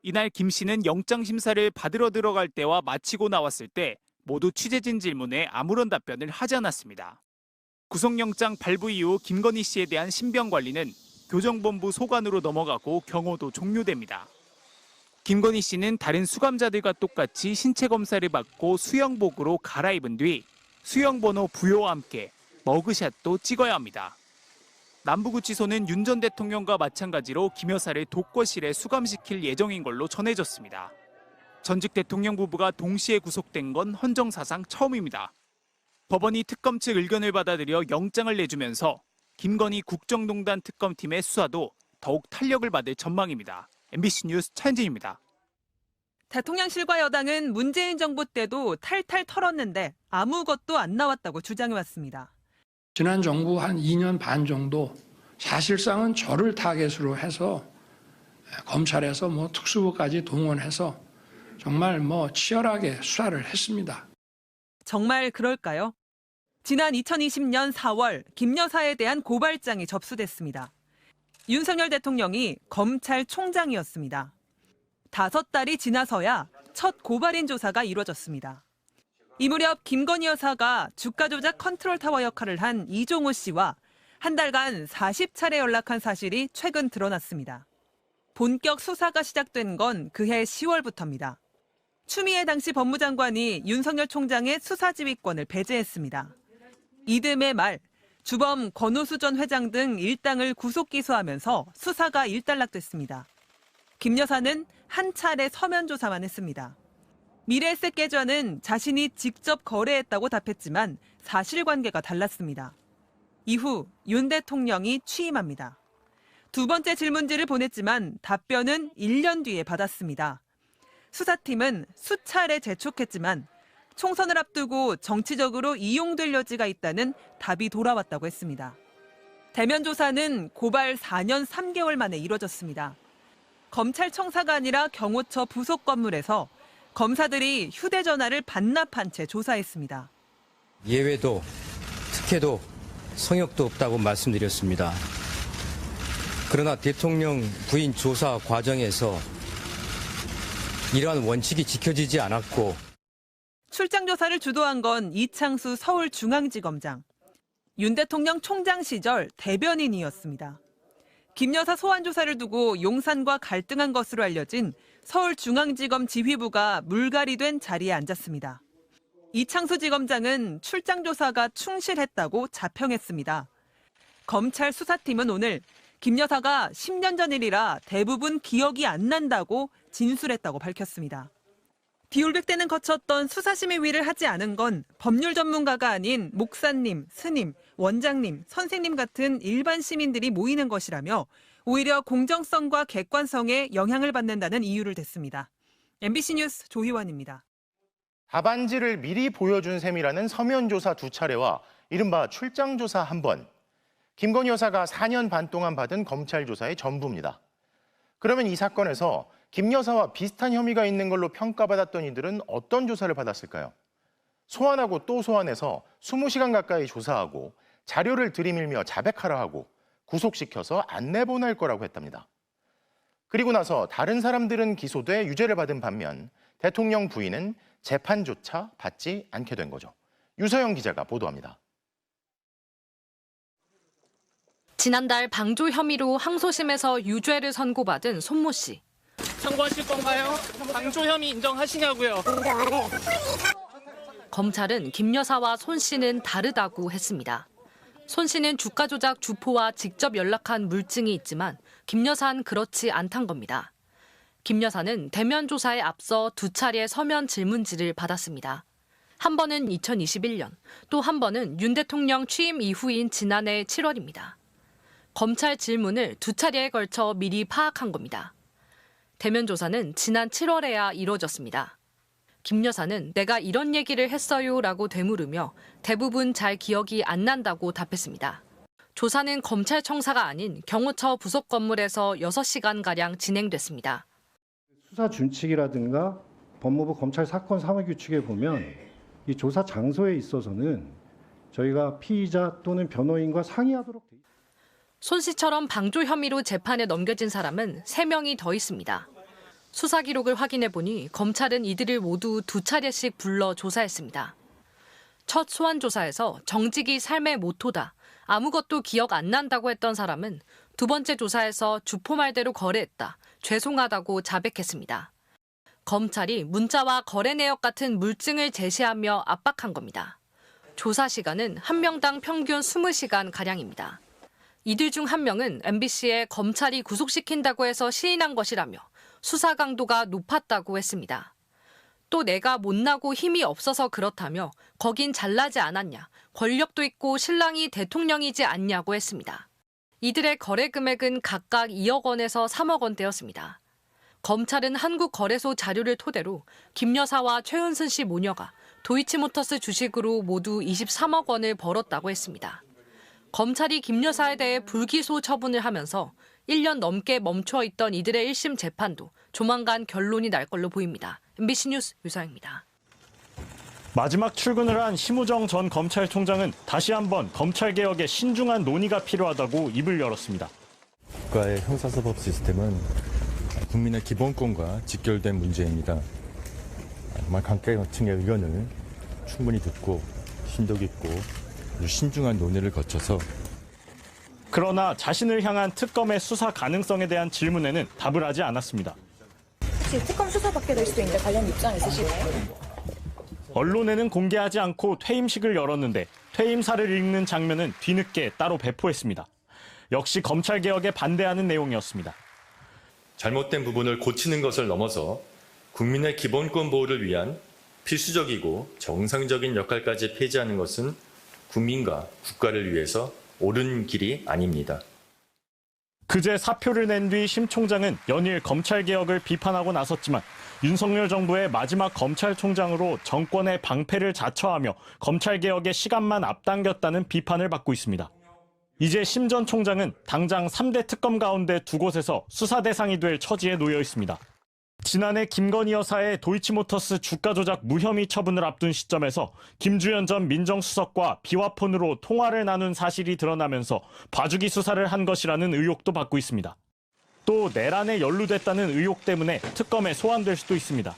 이날 김 씨는 영장심사를 받으러 들어갈 때와 마치고 나왔을 때 모두 취재진 질문에 아무런 답변을 하지 않았습니다. 구속영장 발부 이후 김건희 씨에 대한 신병 관리는 교정본부 소관으로 넘어가고 경호도 종료됩니다. 김건희 씨는 다른 수감자들과 똑같이 신체 검사를 받고 수영복으로 갈아입은 뒤 수영번호 부여와 함께 머그샷도 찍어야 합니다. 남부구치소는 윤 전 대통령과 마찬가지로 김 여사를 독거실에 수감시킬 예정인 걸로 전해졌습니다. 전직 대통령 부부가 동시에 구속된 건 헌정사상 처음입니다. 법원이 특검 측 의견을 받아들여 영장을 내주면서 김건희 국정농단 특검팀의 수사도 더욱 탄력을 받을 전망입니다. MBC 뉴스 차현진입니다. 대통령실과 여당은 문재인 정부 때도 탈탈 털었는데 아무것도 안 나왔다고 주장해왔습니다. 지난 정부 한 2년 반 정도 사실상은 저를 타겟으로 해서 검찰에서 특수부까지 동원해서 정말 치열하게 수사를 했습니다. 정말 그럴까요? 지난 2020년 4월 김 여사에 대한 고발장이 접수됐습니다. 윤석열 대통령이 검찰총장이었습니다. 5달이 지나서야 첫 고발인 조사가 이루어졌습니다. 이 무렵 김건희 여사가 주가 조작 컨트롤 타워 역할을 한 이종호 씨와 한 달간 40차례 연락한 사실이 최근 드러났습니다. 본격 수사가 시작된 건 그해 10월부터입니다. 추미애 당시 법무장관이 윤석열 총장의 수사지휘권을 배제했습니다. 이듬해 말 주범 권오수 전 회장 등 일당을 구속 기소하면서 수사가 일단락됐습니다. 김 여사는 한 차례 서면 조사만 했습니다. 미래에셋 계좌는 자신이 직접 거래했다고 답했지만 사실관계가 달랐습니다. 이후 윤 대통령이 취임합니다. 두 번째 질문지를 보냈지만 답변은 1년 뒤에 받았습니다. 수사팀은 수차례 재촉했지만 총선을 앞두고 정치적으로 이용될 여지가 있다는 답이 돌아왔다고 했습니다. 대면 조사는 고발 4년 3개월 만에 이뤄졌습니다. 검찰청사가 아니라 경호처 부속 건물에서 검사들이 휴대전화를 반납한 채 조사했습니다. 예외도 특혜도 성역도 없다고 말씀드렸습니다. 그러나 대통령 부인 조사 과정에서 이러한 원칙이 지켜지지 않았고 출장 조사를 주도한 건 이창수 서울중앙지검장. 윤 대통령 총장 시절 대변인이었습니다. 김 여사 소환 조사를 두고 용산과 갈등한 것으로 알려진 서울중앙지검 지휘부가 물갈이된 자리에 앉았습니다. 이창수 지검장은 출장 조사가 충실했다고 자평했습니다. 검찰 수사팀은 오늘 김 여사가 10년 전 일이라 대부분 기억이 안 난다고 진술했다고 밝혔습니다. 비올백대는 거쳤던 수사심의위를 하지 않은 건 법률 전문가가 아닌 목사님, 스님, 원장님, 선생님 같은 일반 시민들이 모이는 것이라며 오히려 공정성과 객관성에 영향을 받는다는 이유를 댔습니다. MBC 뉴스 조희원입니다. 답안지를 미리 보여준 셈이라는 서면 조사 2차례와 이른바 출장 조사 1번. 김건희 여사가 4년 반 동안 받은 검찰 조사의 전부입니다. 그러면 이 사건에서 김 여사와 비슷한 혐의가 있는 걸로 평가받았던 이들은 어떤 조사를 받았을까요? 소환하고 또 소환해서 20시간 가까이 조사하고 자료를 들이밀며 자백하라 하고 구속시켜서 안내 보낼 거라고 했답니다. 그리고 나서 다른 사람들은 기소돼 유죄를 받은 반면 대통령 부인은 재판조차 받지 않게 된 거죠. 유서영 기자가 보도합니다. 지난달 방조 혐의로 항소심에서 유죄를 선고받은 손모 씨. 청구하실 건가요? 방조 혐의 인정하시냐고요? 검찰은 김 여사와 손 씨는 다르다고 했습니다. 손 씨는 주가 조작 주포와 직접 연락한 물증이 있지만 김 여사는 그렇지 않단 겁니다. 김 여사는 대면 조사에 앞서 2차례 서면 질문지를 받았습니다. 한 번은 2021년, 또 한 번은 윤 대통령 취임 이후인 지난해 7월입니다. 검찰 질문을 2차례에 걸쳐 미리 파악한 겁니다. 대면 조사는 지난 7월에야 이루어졌습니다. 김 여사는 내가 이런 얘기를 했어요라고 되물으며 대부분 잘 기억이 안 난다고 답했습니다. 조사는 검찰청사가 아닌 경호처 부속 건물에서 6시간가량 진행됐습니다. 수사 준칙이라든가 법무부 검찰 사건 사무 규칙에 보면 이 조사 장소에 있어서는 저희가 피의자 또는 변호인과 상의하도록 돼 있습니다. 손 씨처럼 방조 혐의로 재판에 넘겨진 사람은 3명이 더 있습니다. 수사 기록을 확인해 보니 검찰은 이들을 모두 2차례씩 불러 조사했습니다. 첫 소환 조사에서 정직이 삶의 모토다, 아무것도 기억 안 난다고 했던 사람은 두 번째 조사에서 주포 말대로 거래했다. 죄송하다고 자백했습니다. 검찰이 문자와 거래 내역 같은 물증을 제시하며 압박한 겁니다. 조사 시간은 한 명당 평균 20시간가량입니다. 이들 중 한 명은 MBC에 검찰이 구속시킨다고 해서 시인한 것이라며 수사 강도가 높았다고 했습니다. 또 내가 못나고 힘이 없어서 그렇다며 거긴 잘나지 않았냐, 권력도 있고 신랑이 대통령이지 않냐고 했습니다. 이들의 거래 금액은 각각 2억 원에서 3억 원대였습니다. 검찰은 한국거래소 자료를 토대로 김 여사와 최은순 씨 모녀가 도이치모터스 주식으로 모두 23억 원을 벌었다고 했습니다. 검찰이 김 여사에 대해 불기소 처분을 하면서 1년 넘게 멈춰있던 이들의 1심 재판도 조만간 결론이 날 걸로 보입니다. MBC 뉴스 유서영입니다. 마지막 출근을 한 심우정 전 검찰총장은 다시 한번 검찰개혁에 신중한 논의가 필요하다고 입을 열었습니다. 국가의 형사사법 시스템은 국민의 기본권과 직결된 문제입니다. 정말 각계층의 의견을 충분히 듣고 심도 깊고 신중한 논의를 거쳐서 그러나 자신을 향한 특검의 수사 가능성에 대한 질문에는 답을 하지 않았습니다. 혹시 특검 수사받게 될 수도 있는데 관련 입장 있으시나요? 언론에는 공개하지 않고 퇴임식을 열었는데 퇴임사를 읽는 장면은 뒤늦게 따로 배포했습니다. 역시 검찰개혁에 반대하는 내용이었습니다. 잘못된 부분을 고치는 것을 넘어서 국민의 기본권 보호를 위한 필수적이고 정상적인 역할까지 폐지하는 것은 국민과 국가를 위해서 옳은 길이 아닙니다. 그제 사표를 낸 뒤 심 총장은 연일 검찰개혁을 비판하고 나섰지만 윤석열 정부의 마지막 검찰총장으로 정권의 방패를 자처하며 검찰개혁의 시간만 앞당겼다는 비판을 받고 있습니다. 이제 심 전 총장은 당장 3대 특검 가운데 두 곳에서 수사 대상이 될 처지에 놓여 있습니다. 지난해 김건희 여사의 도이치모터스 주가 조작 무혐의 처분을 앞둔 시점에서 김주현 전 민정수석과 비화폰으로 통화를 나눈 사실이 드러나면서 봐주기 수사를 한 것이라는 의혹도 받고 있습니다. 또 내란에 연루됐다는 의혹 때문에 특검에 소환될 수도 있습니다.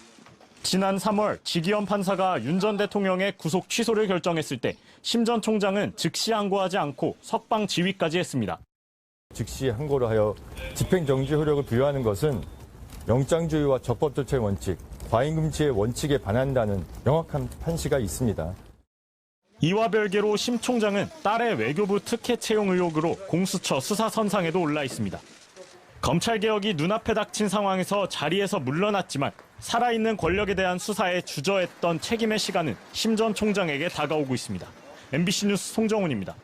지난 3월 지기현 판사가 윤 전 대통령의 구속 취소를 결정했을 때 심 전 총장은 즉시 항고하지 않고 석방 지휘까지 했습니다. 즉시 항고를 하여 집행정지 효력을 부여하는 것은 영장주의와 적법조치의 원칙, 과잉금지의 원칙에 반한다는 명확한 판시가 있습니다. 이와 별개로 심 총장은 딸의 외교부 특혜 채용 의혹으로 공수처 수사선상에도 올라 있습니다. 검찰개혁이 눈앞에 닥친 상황에서 자리에서 물러났지만 살아있는 권력에 대한 수사에 주저했던 책임의 시간은 심 전 총장에게 다가오고 있습니다. MBC 뉴스 송정훈입니다.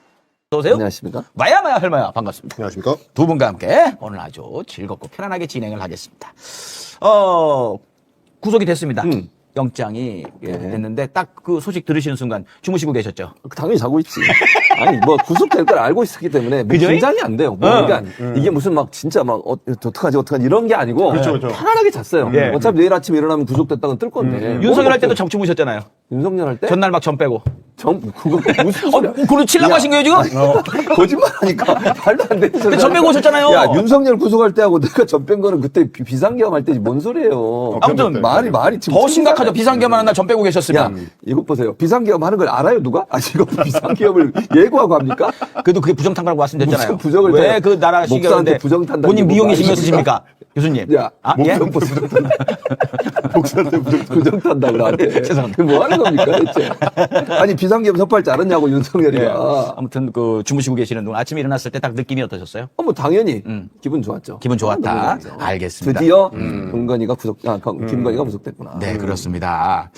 어서오세요. 안녕하십니까. 마야마야 헬마야 반갑습니다. 안녕하십니까. 두 분과 함께 오늘 아주 즐겁고 편안하게 진행을 하겠습니다. 구속이 됐습니다. 영장이 됐는데 딱 그 소식 들으시는 순간 주무시고 계셨죠? 당연히 자고 있지. 아니 뭐 구속될 걸 알고 있었기 때문에 뭐 긴장이 안 돼요. 뭐 그러니까 이게 무슨 막 진짜 막 어떡하지 이런 게 아니고 편안하게 잤어요. 어차피 내일 아침에 일어나면 구속됐다는 뜰 건데. 윤석열 할 때도 정 주무셨잖아요. 윤석열 할 때? 전날 막 전 빼고. 그거 무슨 소리야? 그걸 치려고 하신 거예요, 지금? 거짓말하니까 말도 안 되는 소리. 전 빼고 오셨잖아요. 야, 윤석열 구속할 때하고 내가 전 뺀 거는 그때 비상계엄 할 때지 뭔 소리예요. 아무튼 말이 지금 더 심각하죠. 비상계엄 하는 날 전 빼고 계셨으면. 야, 이것 보세요. 비상계엄 하는 걸 알아요, 누가? 아, 지금 비상계엄을 예고하고 합니까? 그래도 그게 부정탄다고 말씀드렸잖아요. 무슨 부정을 왜 그 나라 시기였는데 부정탄다. 본인 미용이시면 쓰십니까? 교수님. 야, 목사한테 부정탄다. 목사한테 부정탄다고 나한테. 죄송합니다. 뭐 하는 겁니까, 대체? 아니, 비상계엄 섭할 줄 알았냐고, 윤석열이가. 예. 아무튼 그 주무시고 계시는 동안 아침에 일어났을 때 딱 느낌이 어떠셨어요? 뭐 당연히 기분 좋았죠. 기분 좋았다. 알겠습니다. 드디어 김건희가 김건희가 구속됐구나. 네, 그렇습니다.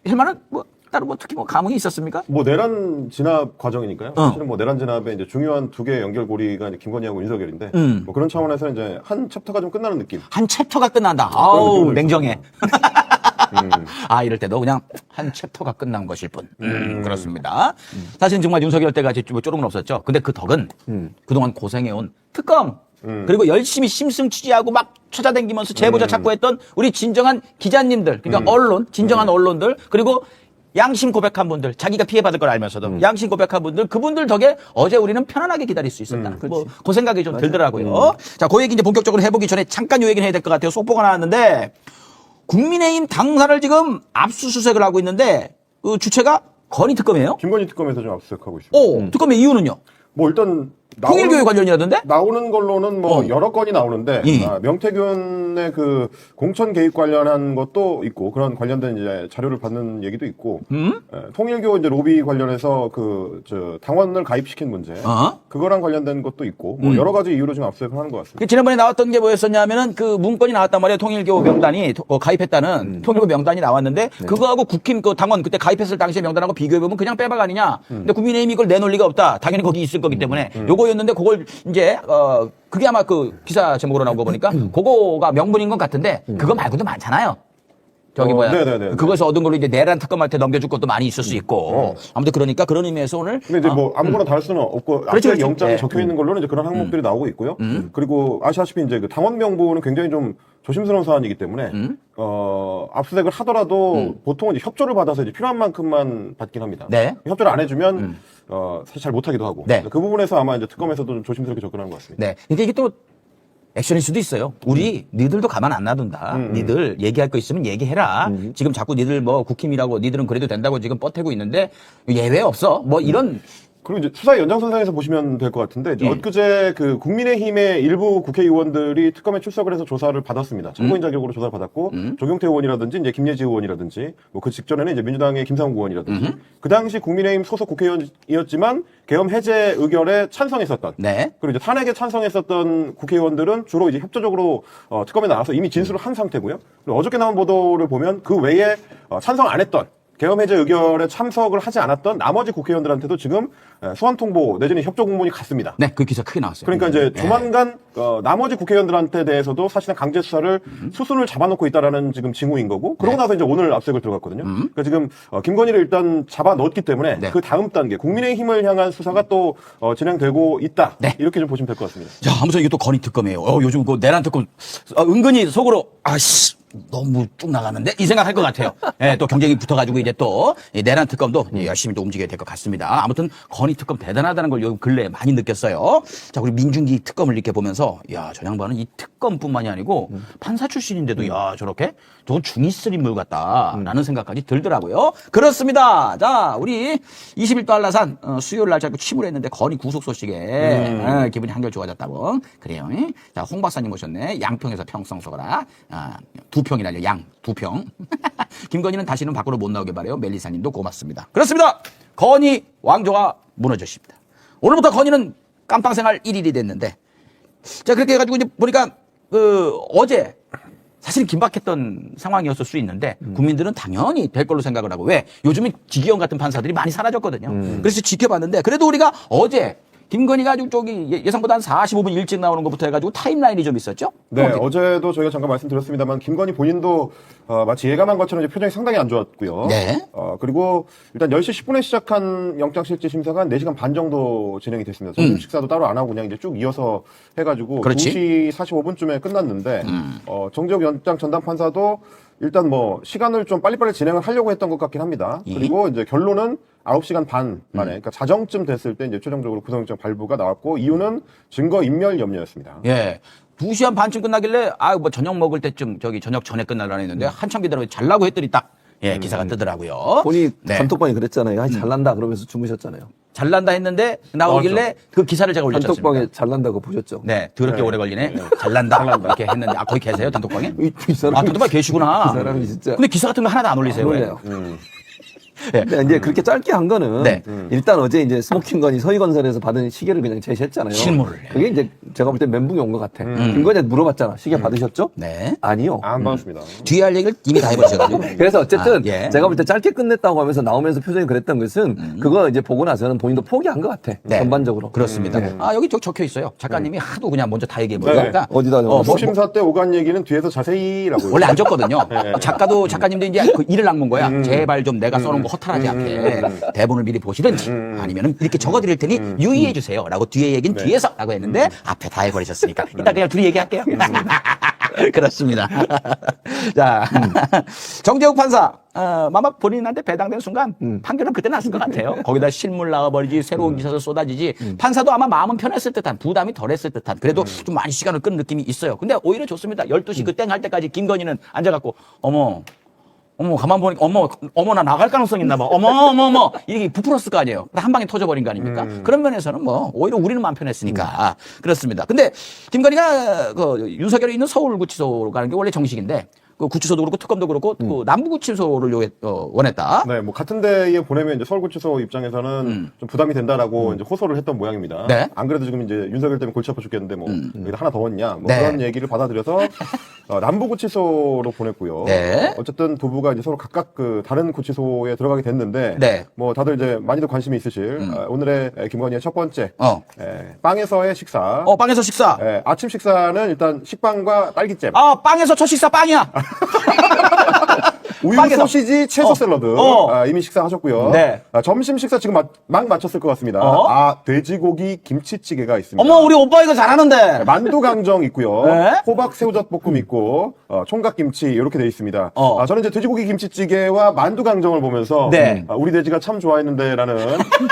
헬마는 뭐 따로 뭐 특히 뭐 감흥이 있었습니까? 뭐 내란 진압 과정이니까요. 사실은 뭐 내란 진압의 이제 중요한 두 개의 연결고리가 이제 김건희하고 윤석열인데 뭐 그런 차원에서 이제 한 챕터가 좀 끝나는 느낌. 한 챕터가 끝난다. 아우 냉정해. 이럴 때도 그냥 한 챕터가 끝난 것일 뿐. 그렇습니다. 사실은 정말 윤석열 때까지 쪼름은 없었죠. 근데 그 덕은 그동안 고생해온 특검 그리고 열심히 심승 취재하고 막 찾아다니면서 제보자 찾고 했던 우리 진정한 기자님들, 그러니까 언론, 진정한 언론들, 그리고 양심 고백한 분들, 자기가 피해받을 걸 알면서도 양심 고백한 분들, 그분들 덕에 어제 우리는 편안하게 기다릴 수 있었다. 뭐 그 생각이 좀 들더라고요. 자, 그 얘기 이제 본격적으로 해보기 전에 잠깐 요 얘기는 해야 될 것 같아요. 속보가 나왔는데 국민의힘 당사를 지금 압수수색을 하고 있는데 그 주체가 건희 특검이에요? 김건희 특검에서 좀 압수수색하고 있습니다. 특검의 이유는요? 뭐 일단 통일교회 관련이라던데? 나오는 걸로는 뭐 여러 건이 나오는데 명태균의 그 공천 개입 관련한 것도 있고 그런 관련된 이제 자료를 받는 얘기도 있고 통일교 이제 로비 관련해서 저 당원을 가입시킨 문제 그거랑 관련된 것도 있고 뭐 여러 가지 이유로 지금 압수수색을 하는 것 같습니다. 지난번에 나왔던 게 뭐였었냐면은 그 문건이 나왔단 말이에요. 통일교 명단이 가입했다는 통일교 명단이 나왔는데 그거하고 국힘 그 당원 그때 가입했을 당시의 명단하고 비교해 보면 그냥 빼박 아니냐. 근데 국민의힘이 이걸 내놓을 리가 없다. 당연히 거기 있을 거기 때문에 요거였는데 그걸 이제 그게 아마 그 기사 제목으로 나온 거 보니까 그거가 명분인 것 같은데 그거 말고도 많잖아요. 저기 그것을 얻은 걸로 이제 내란 특검한테 넘겨줄 것도 많이 있을 수 있고 아무튼 그러니까 그런 의미에서 오늘 근데 이제 뭐 아무거나 다를 수는 없고 앞에 영장에 적혀 있는 걸로는 이제 그런 항목들이 나오고 있고요. 그리고 아시다시피 이제 그 당원 명부는 굉장히 좀 조심스러운 사안이기 때문에 압수수색을 하더라도 보통은 이제 협조를 받아서 이제 필요한 만큼만 받긴 합니다. 협조를 안 해주면 사실 잘 못하기도 하고 그 부분에서 아마 이제 특검에서도 좀 조심스럽게 접근하는 것 같습니다. 네, 근데 이게 또 액션일 수도 있어요. 니들도 가만 안 놔둔다. 니들 얘기할 거 있으면 얘기해라. 지금 자꾸 니들 뭐 국힘이라고 니들은 그래도 된다고 지금 뻗대고 있는데 예외 없어. 뭐 이런. 그리고 이제 수사의 연장선상에서 보시면 될 것 같은데 엊그제 그 국민의힘의 일부 국회의원들이 특검에 출석을 해서 조사를 받았습니다. 참고인 자격으로 조사를 받았고 조경태 의원이라든지 이제 김예지 의원이라든지 뭐 그 직전에는 이제 민주당의 김상욱 의원이라든지 그 당시 국민의힘 소속 국회의원이었지만 계엄 해제 의결에 찬성했었던 그리고 이제 탄핵에 찬성했었던 국회의원들은 주로 이제 협조적으로 특검에 나와서 이미 진술을 한 상태고요. 그리고 어저께 나온 보도를 보면 그 외에 찬성 안 했던 계엄 해제 의결에 참석을 하지 않았던 나머지 국회의원들한테도 지금 소환 통보 내지는 협조 공문이 갔습니다. 네, 그 기사 크게 나왔어요. 그러니까 이제 조만간 나머지 국회의원들한테 대해서도 사실은 강제 수사를 수순을 잡아놓고 있다라는 지금 징후인 거고 그러고 나서 이제 오늘 압수수색을 들어갔거든요. 그러니까 지금 김건희를 일단 잡아넣었기 때문에 그 다음 단계 국민의힘을 향한 수사가 또 진행되고 있다. 이렇게 좀 보시면 될 것 같습니다. 자, 아무튼 이게 또 건의 특검이에요. 요즘 그 내란 특검 은근히 속으로 너무 쭉 나가는데 이 생각할 것 같아요. 예, 또 경쟁이 붙어가지고 이제 또 내란 특검도 열심히 또 움직여야 될 것 같습니다. 아무튼 건의 특검 대단하다는 걸 요 근래에 많이 느꼈어요. 자, 우리 민중기 특검을 이렇게 보면서 저 양반은 이 특검뿐만이 아니고 판사 출신인데도 저렇게 저건 중있을 인물 같다라는 생각까지 들더라고요. 그렇습니다. 자, 우리 21도 한라산 수요일 날 자꾸 침울했는데 건의 구속 소식에 기분이 한결 좋아졌다고. 그래요. 자, 홍 박사님 오셨네. 양평에서 평성 쏘거라. 두 평이라뇨. 두 평. 김건희는 다시는 밖으로 못 나오게 바래요. 멜리사님도 고맙습니다. 그렇습니다. 건희 왕조가 무너졌습니다. 오늘부터 건희는 깜빵생활 1일이 됐는데 자, 그렇게 해가지고 이제 보니까 어제 사실 긴박했던 상황이었을 수 있는데 국민들은 당연히 될 걸로 생각을 하고 왜? 요즘은 지기현 같은 판사들이 많이 사라졌거든요. 그래서 지켜봤는데 그래도 우리가 어제 김건희가 아주 예상보다 한 45분 일찍 나오는 것부터 해가지고 타임라인이 좀 있었죠? 네, 어제도 저희가 잠깐 말씀드렸습니다만 김건희 본인도 마치 예감한 것처럼 이제 표정이 상당히 안 좋았고요. 그리고 일단 10시 10분에 시작한 영장실질심사가 한 4시간 반 정도 진행이 됐습니다. 점심 식사도 따로 안 하고 그냥 이제 쭉 이어서 해가지고 2시 45분쯤에 끝났는데 정재욱 연장 전담 판사도 일단 뭐 시간을 좀 빨리빨리 진행을 하려고 했던 것 같긴 합니다. 그리고 이제 결론은 9시간 반 만에, 그러니까 자정쯤 됐을 때 이제 최종적으로 구속영장 발부가 나왔고 이유는 증거 인멸 염려였습니다. 예. 2시 한 반쯤 끝나길래 뭐 저녁 먹을 때쯤 저녁 전에 끝나려나 했는데 한참 기다려 잘라고 했더니 딱 기사가 뜨더라고요. 본인이 단톡방에 그랬잖아요. 잘난다 그러면서 주무셨잖아요. 잘난다 했는데 나오길래 그 기사를 제가 올렸잖습니다. 단톡방에 잘난다고 보셨죠? 네, 더럽게 오래 걸리네. 잘난다 이렇게 했는데 거기 계세요 단톡방에? 단톡방에 계시구나. 이 사람이 진짜. 근데 기사 같은 거 하나도 안 올리세요. 올려요. 근데 이제 그렇게 짧게 한 거는 일단 어제 이제 스모킹 건이 서희건설에서 받은 시계를 그냥 제시했잖아요. 실물을. 그게 이제 제가 볼 때 멘붕이 온 것 같아. 김건희한테 물어봤잖아. 시계 받으셨죠? 네. 아니요. 안 받았습니다. 뒤에 할 얘기를 이미 다 해버리셔가지고. 그래서 어쨌든 제가 볼 때 짧게 끝냈다고 하면서 나오면서 표정이 그랬던 것은 그거 이제 보고 나서는 본인도 포기한 것 같아. 전반적으로. 그렇습니다. 여기 적혀 있어요. 작가님이 하도 그냥 먼저 다 얘기해버리니까. 어디다 심사 때 오간 얘기는 뒤에서 자세히라고. 원래 안 줬거든요. 작가님도 이제 그 일을 낚은 거야. 제발 좀 내가 써놓은 거 허탈하지 않게 대본을 미리 보시든지 아니면 이렇게 적어드릴 테니 유의해 주세요라고 뒤에 얘기는 뒤에서라고 했는데 앞에 다 해버리셨으니까 이따 그냥 둘이 얘기할게요. 그렇습니다. 자, 정재욱 판사 아마 본인한테 배당된 순간 판결은 그때 났을 것 같아요. 거기다 실물 나와버리지 새로운 기사도 쏟아지지 판사도 아마 마음은 편했을 듯한 부담이 덜했을 듯한 그래도 좀 많이 시간을 끈 느낌이 있어요. 근데 오히려 좋습니다. 12시 그 땡 할 때까지 김건희는 앉아갖고 어머 어머, 가만 보니까, 어머, 나 나갈 가능성이 있나 봐. 어머. 이게 부풀었을 거 아니에요. 한 방에 터져버린 거 아닙니까? 그런 면에서는 뭐, 오히려 우리는 마음 편했으니까. 그렇습니다. 근데, 김건희가 윤석열이 있는 서울구치소로 가는 게 원래 정식인데, 그 구치소도 그렇고 특검도 그렇고 그 남부구치소를 원했다. 네, 뭐 같은 데에 보내면 이제 서울구치소 입장에서는 좀 부담이 된다라고 이제 호소를 했던 모양입니다. 네. 안 그래도 지금 이제 윤석열 때문에 골치 아파 죽겠는데 뭐 여기다 하나 더 얻냐, 뭐 네. 그런 얘기를 받아들여서 남부구치소로 보냈고요. 네. 어쨌든 부부가 이제 서로 각각 그 다른 구치소에 들어가게 됐는데, 네. 뭐 다들 이제 많이들 관심이 있으실 오늘의 김건희의 첫 번째 빵에서의 식사. 빵에서 식사. 아침 식사는 일단 식빵과 딸기잼. 빵에서 첫 식사 빵이야. 우유 빵에서. 소시지 채소 샐러드 이미 식사하셨고요. 네. 점심 식사 지금 막 마쳤을 것 같습니다. 돼지고기 김치찌개가 있습니다. 어머, 우리 오빠 이거 잘하는데. 만두 강정 있고요. 네? 호박 새우젓 볶음 있고 총각김치 이렇게 돼 있습니다. 저는 이제 돼지고기 김치찌개와 만두 강정을 보면서 네. 우리 돼지가 참 좋아했는데라는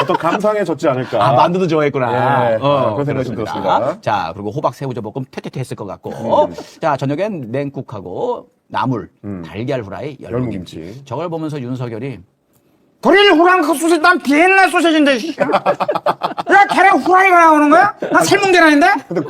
어떤 감상에 젖지 않을까. 만두도 좋아했구나. 예, 그런 생각이 좀 그렇습니다. 들었습니다. 자, 그리고 호박 새우젓 볶음 퇴퇴퇴 했을 것 같고. 자, 저녁엔 냉국하고 나물, 달걀 후라이, 열무김치. 저걸 보면서 윤석열이 그릴 후랑크 소시지 난 비엔나 소시지인데 야 계란 후라이가 나오는 거야? 난 삶은 계란인데? 근데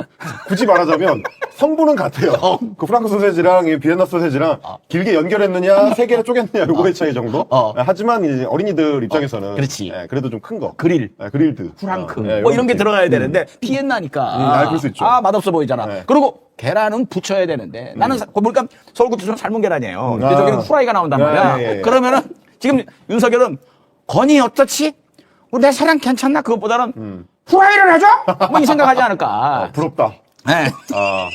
굳이 말하자면 성분은 같아요. 그 프랑크 소세지랑 이 비엔나 소세지랑 길게 연결했느냐, 세 개를 쪼갰느냐 요거의 차이 정도. 하지만 이제 어린이들 입장에서는 그렇지. 그래도 좀 큰 거. 그릴드, 후랑크. 뭐 이런 게 들어가야 되는데 비엔나니까. 그럴 수 있죠. 맛없어 보이잖아. 그리고 계란은 부쳐야 되는데 나는 보니까 서울구치소는 삶은 계란이에요. 근데 저기는 후라이가 나온단 말이야. 그러면은 지금 윤석열은 건이 어떻지? 내 사랑 괜찮나? 그것보다는 후라이를 해줘? 뭐 이 생각하지 않을까? 부럽다. 네.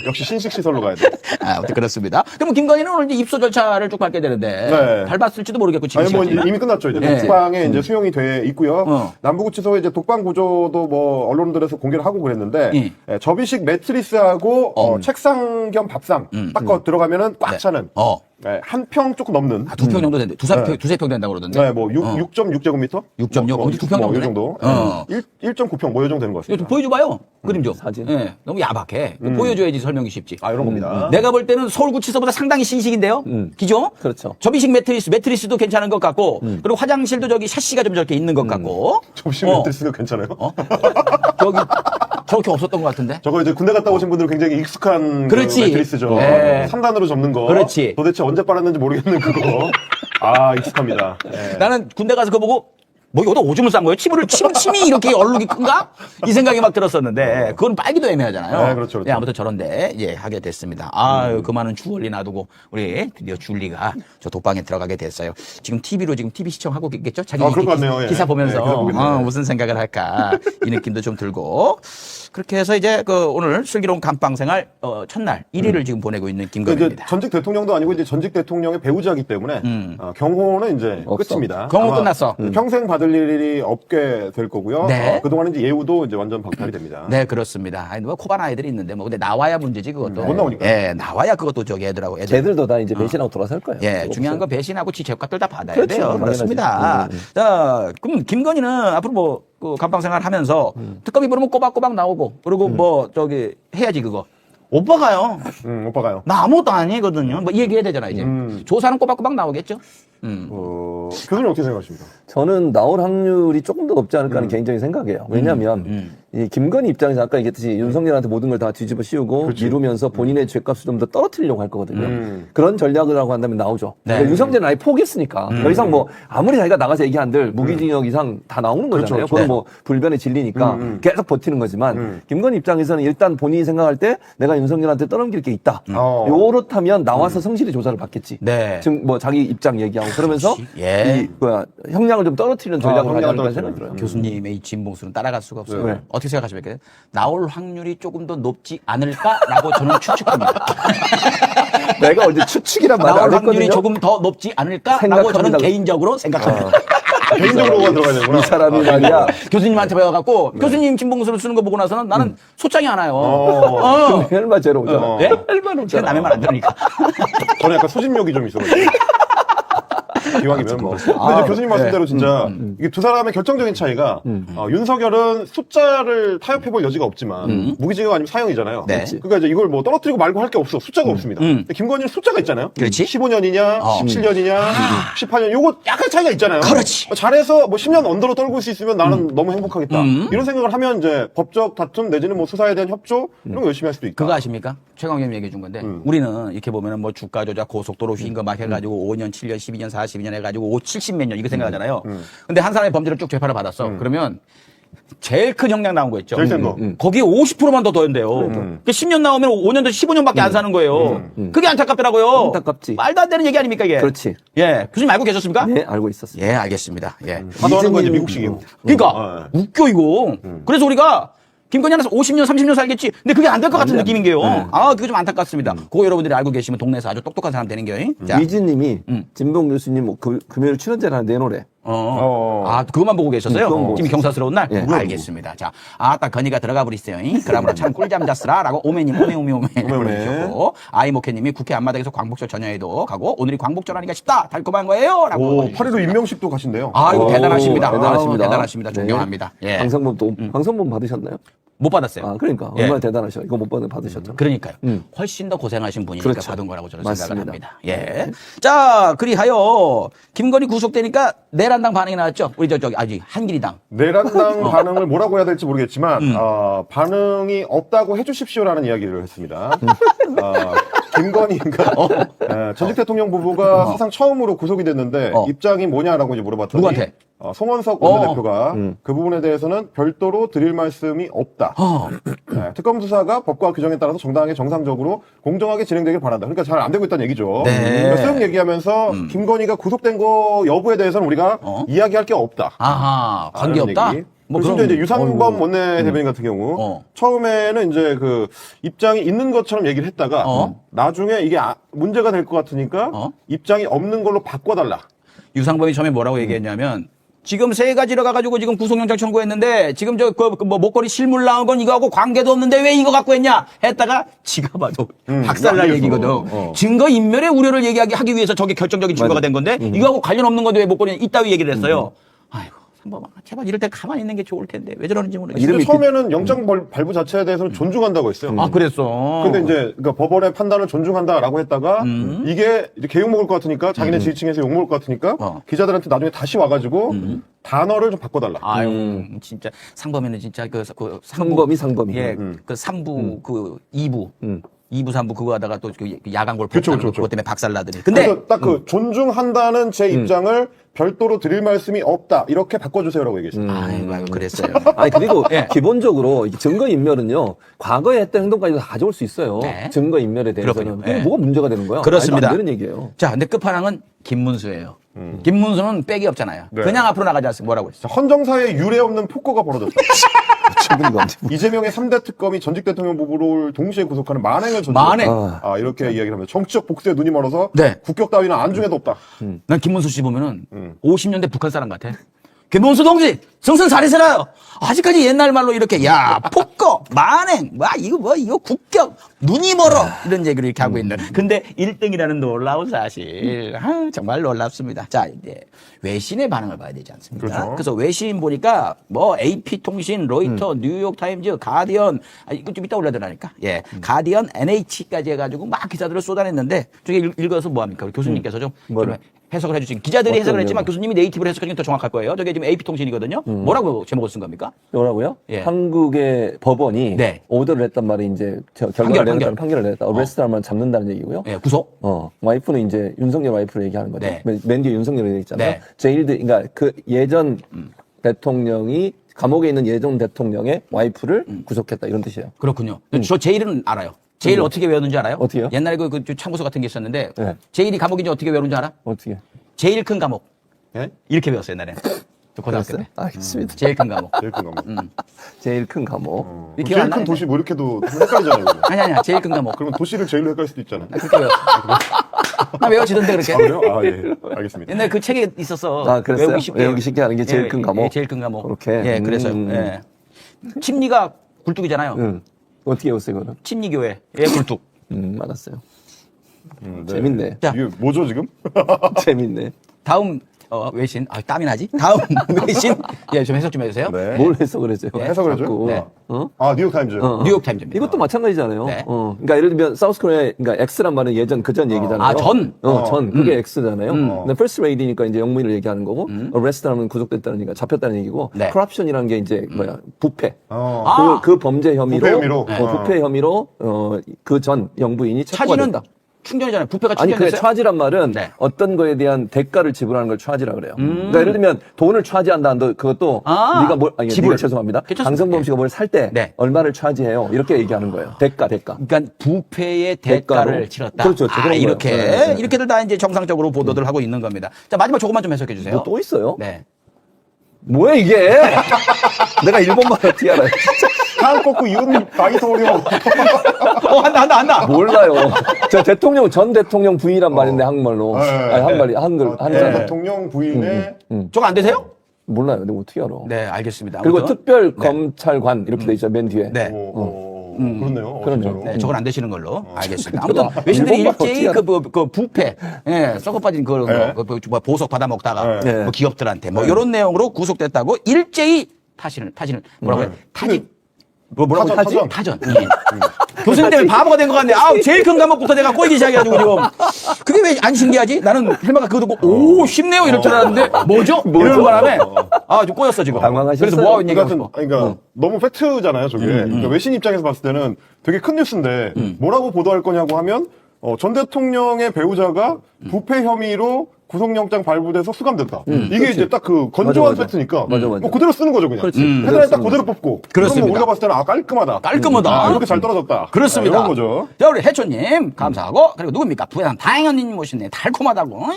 역시 신식 시설로 가야 돼. 아무튼 그렇습니다. 그럼 김건희는 오늘 이제 입소 절차를 쭉 밟게 되는데 밟았을지도 모르겠고 지금 아니 뭐 이미 끝났죠. 이제 독방에 이제 수용이 돼 있고요. 남부구치소에 이제 독방 구조도 뭐 언론들에서 공개를 하고 그랬는데 접이식 매트리스하고 책상 겸 밥상 딱 들어가면은 꽉 차는. 한 평 조금 넘는. 2평 정도 된대. 두세 평 된다고 그러던데. 네, 뭐 6.6제곱미터? 6.6. 2평 정도. 이 정도. 1.9평 뭐 이 정도 되는 것 같습니다. 좀 보여줘봐요. 그림 좀. 사진. 네, 너무 야박해. 보여줘야지 설명이 쉽지. 이런 겁니다. 내가 볼 때는 서울구치소보다 상당히 신식인데요. 기죠? 그렇죠. 접이식 매트리스도 괜찮은 것 같고, 그리고 화장실도 저기 샤시가 좀 저렇게 있는 것 같고. 접이식 매트리스도 괜찮아요? 저렇게 없었던 것 같은데? 저거 이제 군대 갔다 오신 분들은 굉장히 익숙한 그렇지. 그 매트리스죠. 3단으로 접는 거. 그렇지. 도대체 언제 빨았는지 모르겠는 그거. 익숙합니다. 나는 군대 가서 그거 보고 뭐 이거다 오줌을 싼 거예요? 침이 이렇게 얼룩이 큰가? 이 생각이 막 들었었는데 그건 빨기도 애매하잖아요. 네, 그렇죠. 예, 아무튼 저런데 하게 됐습니다. 그 많은 주얼리 놔두고 우리 드디어 줄리가 저 독방에 들어가게 됐어요. 지금 TV로 지금 TV 시청하고 있겠죠? 자기 그럴 것 같네요. 기사 보면서 기사 보겠네요. 무슨 생각을 할까 이 느낌도 좀 들고 그렇게 해서 이제 오늘 슬기로운 감방 생활 첫날 1위를 지금 보내고 있는 김건희입니다. 전직 대통령도 아니고 이제 전직 대통령의 배우자이기 때문에 경호는 이제 끝입니다. 경호 끝났어. 평생 받을 일이 없게 될 거고요. 네. 그동안은 이제 예우도 이제 완전 박탈이 됩니다. 네, 그렇습니다. 아니, 뭐 코바나 아이들이 있는데 근데 나와야 문제지 그것도. 못 나오니까. 예, 나와야 그것도 애들하고. 쟤들도 다 이제 배신하고 돌아설 거예요. 예, 중요한 건 배신하고 지 재값들 다 받아야 그렇죠. 돼요. 그렇습니다. 자, 그럼 김건희는 앞으로 그 감방 생활 하면서 특검이 부르면 꼬박꼬박 나오고 그리고 해야지 그거. 오빠가요. 오빠가요. 나 아무것도 아니거든요. 뭐 이 얘기해야 되잖아 이제. 조사는 꼬박꼬박 나오겠죠. 교수님 어떻게 생각하십니까? 저는 나올 확률이 조금 더 높지 않을까 하는 개인적인 생각이에요. 왜냐하면 이 김건희 입장에서 아까 얘기했듯이 윤석열한테 모든 걸 다 뒤집어 씌우고 미루면서 본인의 죄값을 좀 더 떨어뜨리려고 할 거거든요. 그런 전략을 하고 한다면 나오죠. 네. 그러니까 유성재는 아예 포기했으니까 더 이상 뭐 아무리 자기가 나가서 얘기한들 무기징역 이상 다 나오는 거잖아요. 그렇죠. 그건 뭐 불변에 질리니까 계속 버티는 거지만 김건희 입장에서는 일단 본인이 생각할 때 내가 윤석열한테 떠넘길 게 있다. 요렇다면 나와서 성실히 조사를 받겠지. 네. 지금 뭐 자기 입장 얘기하고 그러면서 형량을 좀 떨어뜨리는 전략을 가져야 할까 생각이 들어요. 교수님의 이 진봉수는 따라갈 수가 없어요. 네. 어떻게 생각하십니까? 나올 확률이 조금 더 높지 않을까라고 저는 추측합니다. 내가 어제 추측이란 말을 나올 안 했거든요. 확률이 조금 더 높지 않을까라고 생각합니다. 저는 개인적으로 생각합니다. 개인적으로가 들어가야 되는구나. 이 사람이 말이야. 교수님한테 배워갖고 교수님 진봉수를 쓰는 거 보고 나서는 나는 소장이 안 와요. 그럼 얼마 제로 오죠. 네? 얼마 오죠. 남의 말 안 들으니까. 저는 약간 소집력이 좀 있어가지고. 기왕이면 뭐. 근데 이제 교수님 말씀대로 진짜 이게 두 사람의 결정적인 차이가 윤석열은 숫자를 타협해볼 여지가 없지만 무기징역 아니면 사형이잖아요. 네. 그러니까 이제 이걸 뭐 떨어뜨리고 말고 할 게 없어. 숫자가 없습니다. 근데 김건희는 숫자가 있잖아요. 그렇지. 15년이냐, 17년이냐, 18년 요거 약간 차이가 있잖아요. 그렇지. 잘해서 뭐 10년 언더로 떨굴 수 있으면 나는 너무 행복하겠다. 이런 생각을 하면 이제 법적 다툼 내지는 뭐 수사에 대한 협조 이런 거 열심히 할 수도 있다. 그거 아십니까? 최강님 얘기해 준 건데 우리는 이렇게 보면은 뭐 주가 조작 고속도로 휘인거 막 해가지고 5년, 7년, 12년, 42년 해가지고 70 몇 년 이거 생각하잖아요. 근데 한 사람의 범죄를 쭉 재판을 받았어. 그러면 제일 큰 형량 나온 거 있죠. 제일 센 거. 거기에 50%만 더 더한대요. 그러니까 10년 나오면 5년도 15년밖에 안 사는 거예요. 그게 안타깝더라고요. 안타깝지. 말도 안 되는 얘기 아닙니까 이게? 그렇지. 예, 교수님 알고 계셨습니까? 네, 알고 있었어요. 예, 알겠습니다. 예. 하도하는 건 이제 미국식이고. 그러니까 웃겨 이거. 그래서 우리가 김건희 하나서 50년, 30년 살겠지. 근데 그게 안 될 것 같은 느낌인 게요. 아, 그게 좀 안타깝습니다. 그거 여러분들이 알고 계시면 동네에서 아주 똑똑한 사람 되는 게요. 자, 미진님이 진봉 교수님 뭐 금요일 출연자를 하나 내놓으래. 아, 그거만 보고 계셨어요? 그건 보고 지금 경사스러운 날? 예. 알겠습니다. 자, 딱 건이가 들어가 버리세요. 그러므로 참 꿀잠 잤으라. 라고 오메님, 오메 보내주셨고, 아이모케님이 국회 앞마당에서 광복절 전야에도 가고, 오늘이 광복절 하니까 쉽다. 달콤한 거예요. 라고. 8.15 임명식도 가신대요. 아, 이거 대단하십니다. 대단하십니다. 대단하십니다. 존경합니다. 네. 예. 방송범도 방송범 받으셨나요? 못 받았어요. 아, 그러니까 예. 얼마나 대단하셔. 이거 못 받으셨죠. 그러니까요. 훨씬 더 고생하신 분이니까 그렇죠. 받은 거라고 저는 맞습니다. 생각을 합니다. 예. 자, 그리하여 김건희 구속되니까 내란당 반응이 나왔죠. 우리 저기 아직 한길이당. 내란당 반응을 뭐라고 해야 될지 모르겠지만 반응이 없다고 해주십시오라는 이야기를 했습니다. 김건희가 전직 대통령 부부가 사상 처음으로 구속이 됐는데 입장이 뭐냐라고 이제 물어봤더니 누구한테? 송원석 원내대표가 그 부분에 대해서는 별도로 드릴 말씀이 없다. 특검 수사가 법과 규정에 따라서 정당하게 정상적으로 공정하게 진행되길 바란다. 그러니까 잘 안 되고 있다는 얘기죠. 네. 쓱 얘기하면서 김건희가 구속된 거 여부에 대해서는 우리가 이야기할 게 없다. 아하, 관계 없다? 뭐 심지어 이제 유상범 원내대변인 같은 경우 처음에는 이제 그 입장이 있는 것처럼 얘기를 했다가 나중에 이게 문제가 될 것 같으니까 입장이 없는 걸로 바꿔달라. 유상범이 처음에 뭐라고 얘기했냐면 지금 세 가지로 가가지고 지금 구속영장 청구했는데 지금 뭐 목걸이 실물 나온 건 이거하고 관계도 없는데 왜 이거 갖고 했냐 했다가 지가 봐도 박살날 얘기거든. 증거 인멸의 우려를 하기 위해서 저게 결정적인 증거가 된 건데 이거하고 관련 없는 건데 왜 목걸이 이따위 얘기를 했어요. 아이고. 제발 이럴 때 가만히 있는 게 좋을 텐데 왜 저러는지 모르겠어요. 처음에는 영장 발부 자체에 대해서는 존중한다고 했어요. 아, 그랬어. 근데 이제 그러니까 법원의 판단을 존중한다라고 했다가 이게 이제 개욕 먹을 것 같으니까 자기네 지지층에서 욕 먹을 것 같으니까 기자들한테 나중에 다시 와가지고 단어를 좀 바꿔달라. 아유, 진짜 상범이는 진짜 그 상범이. 예, 그 3부 그 2부. 2부, 3부 그거 하다가 또 야간 골프 그것 때문에 박살나더니. 근데 그래서 딱 그 존중한다는 제 입장을 별도로 드릴 말씀이 없다. 이렇게 바꿔주세요라고 얘기했습니다. 아이고, 그랬어요. 아니, 그리고 기본적으로 증거인멸은요, 과거에 했던 행동까지도 다 가져올 수 있어요. 네. 증거인멸에 대해서는. 그렇군요. 뭐가 문제가 되는 거야? 그렇습니다. 안 되는 얘기예요. 자, 근데 끝판왕은 김문수예요. 김문수는 백이 없잖아요. 네. 그냥 앞으로 나가지 않습니까? 뭐라고 했어? 헌정사에 유례 없는 폭거가 벌어졌다. 이재명의 3대 특검이 전직 대통령 부부를 동시에 구속하는 만행을 저질렀다. 만행. 이렇게 이야기를 합니다. 정치적 복수에 눈이 멀어서 네. 국격 따위는 안중에도 없다. 난 김문수 씨 보면은 50년대 북한 사람 같아. 김문수 동지 승승사리세라요. 아직까지 옛날 말로 이렇게 폭거 만행 이거 국격 눈이 멀어 이런 얘기를 이렇게 하고 있는. 근데 1등이라는 놀라운 사실 정말 놀랍습니다. 자, 이제 외신의 반응을 봐야 되지 않습니까? 그렇죠. 그래서 외신 보니까 뭐 AP통신, 로이터, 뉴욕타임즈, 가디언 이거 좀 이따 올려드라니까. 예, 가디언, NH까지 해가지고 막 기사들을 쏟아냈는데 저게 읽어서 뭐 합니까? 교수님께서 좀 해석을 해주신 기자들이 해석을 했지만 교수님이 네이티브로 해석하는 게 더 정확할 거예요. 저게 지금 AP통신이거든요. 뭐라고 제목을 쓴 겁니까? 뭐라고요? 예. 한국의 법원이 오더를 했단 말이 이제 결과를 내렸다는 판결을 내렸다. 어레스트하면 잡는다는 얘기고요. 예, 구속. 와이프는 이제 윤석열 와이프를 얘기하는 거죠. 네. 맨 뒤에 윤석열이 얘기했잖아요. 네. 그러니까 그 예전 대통령이 감옥에 있는 예전 대통령의 와이프를 구속했다 이런 뜻이에요. 그렇군요. 저 제일은 알아요. 제일 어떻게 외웠는지 알아요? 어떻게요? 옛날에 그 참고서 같은 게 있었는데 제일이 감옥인지 어떻게 외우는지 알아? 어떻게? 제일 큰 감옥. 예? 이렇게 배웠어요 옛날에. 저 고등학교 때. 알겠습니다. 제일 큰 감옥. 제일 큰 감옥. 제일 큰 감옥. 이렇게 제일 큰 도시 뭐 이렇게도 헷갈리잖아요. 이거. 아니야. 제일 큰 감옥. 그럼 도시를 제일로 헷갈릴 수도 있잖아. 그렇게 외웠어. 나 외워지던데 그렇게. 그래요? 예. 알겠습니다. 옛날에 그 책에 있었어. 그랬어요? 외우기 쉽게 하는 게 제일 큰 감옥? 예, 제일 큰 감옥. 그렇게? 예, 그래서요. 예. 침리가 굴뚝이잖아요. 어떻게 외웠어요, 그거는? 침리교회. 예, 굴뚝. 알았어요. 네. 재밌네. 자. 이게 뭐죠, 지금? 재밌네. 다음 외신, 땀이 나지? 다음 외신, 예, 좀 해석 좀 해주세요. 네. 뭘 해석을 해줘요? 네. 해석을 해줘요? 네. 뉴욕타임즈. 뉴욕타임즈입니다. 이것도 마찬가지잖아요. 네. 그러니까 예를 들면 사우스 코리아, 그러니까 X란 말은 예전 그전 얘기잖아요. 전. 전. 그게 X잖아요. 근데 first raid니까 이제 영문을 얘기하는 거고, arrest하면 구속됐다는, 잡혔다는 얘기고, 네. corruption이라는 게 이제 이제 어. 그 범죄 혐의로, 부패 혐의로. 그 전 영부인이 체포가 차지는 됐다. 충전이잖아요. 부패가 아니, 그 충전됐어요? 차지란 말은 네. 어떤 거에 대한 대가를 지불하는 걸 차지라 그래요. 그러니까 예를 들면 돈을 차지한다. 그것도 네가 지불. 네가 죄송합니다. 괜찮습니다. 강성범 씨가 뭘 살 때 네. 얼마를 차지해요. 이렇게 얘기하는 거예요. 대가. 그러니까 부패의 대가를 대가로. 치렀다. 그렇죠. 그런 거예요. 이렇게 네. 이렇게들 다 이제 정상적으로 보도들 하고 있는 겁니다. 자, 마지막 조금만 좀 해석해 주세요. 뭐 또 있어요? 네. 뭐야 이게? 내가 일본말 어떻게 알아요? 한국구 윤 다이토리오. 한다. 몰라요. 저 전 대통령 부인이란 말인데 한국말로. 아니 한글. 대통령 부인의 저거 안 되세요? 몰라요. 내가 어떻게 알아? 네, 알겠습니다. 그리고 아무튼. 특별 검찰관 이렇게 돼 있죠. 맨 뒤에. 네. 그렇네요. 그럼요. 네, 저건 안 되시는 걸로 알겠습니다. 아무튼 외신들이 일본말 일제히 어떻게 그 부패, 썩어 빠진 뭐 보석 받아 먹다가 네. 뭐 기업들한테 뭐 이런 내용으로 구속됐다고 일제히 타진을 뭐라고 해요? 뭐라고 하지? 타전. 교수님 때문에 바보가 된 것 같네. 제일 큰 과목부터 내가 꼬이기 시작해가지고 지금. 그게 왜 안 신기하지? 나는 헬마가 그거 듣고 오 쉽네요 이럴 줄 알았는데 뭐죠? 이러는 바람에 좀 꼬였어 지금. 당황하셨어요. 그래서 뭐하고 얘기하고 싶어. 그러니까 너무 팩트잖아요, 저게. 그러니까 외신 입장에서 봤을 때는 되게 큰 뉴스인데 뭐라고 보도할 거냐고 하면 전 대통령의 배우자가 부패 혐의로 구속영장 발부돼서 수감됐다. 이게 그렇지. 이제 딱 그 건조한 맞아. 팩트니까 맞아. 뭐 그대로 쓰는 거죠, 그냥. 그렇지. 헤드라인 딱 그대로 뽑고. 그렇습니다. 그러면 우리가 봤을 때는 깔끔하다. 깔끔하다. 이렇게 잘 떨어졌다. 그렇습니다. 이런 거죠. 자, 우리 해초님, 감사하고, 그리고 누굽니까? 부산 다행현님 모시네. 달콤하다고.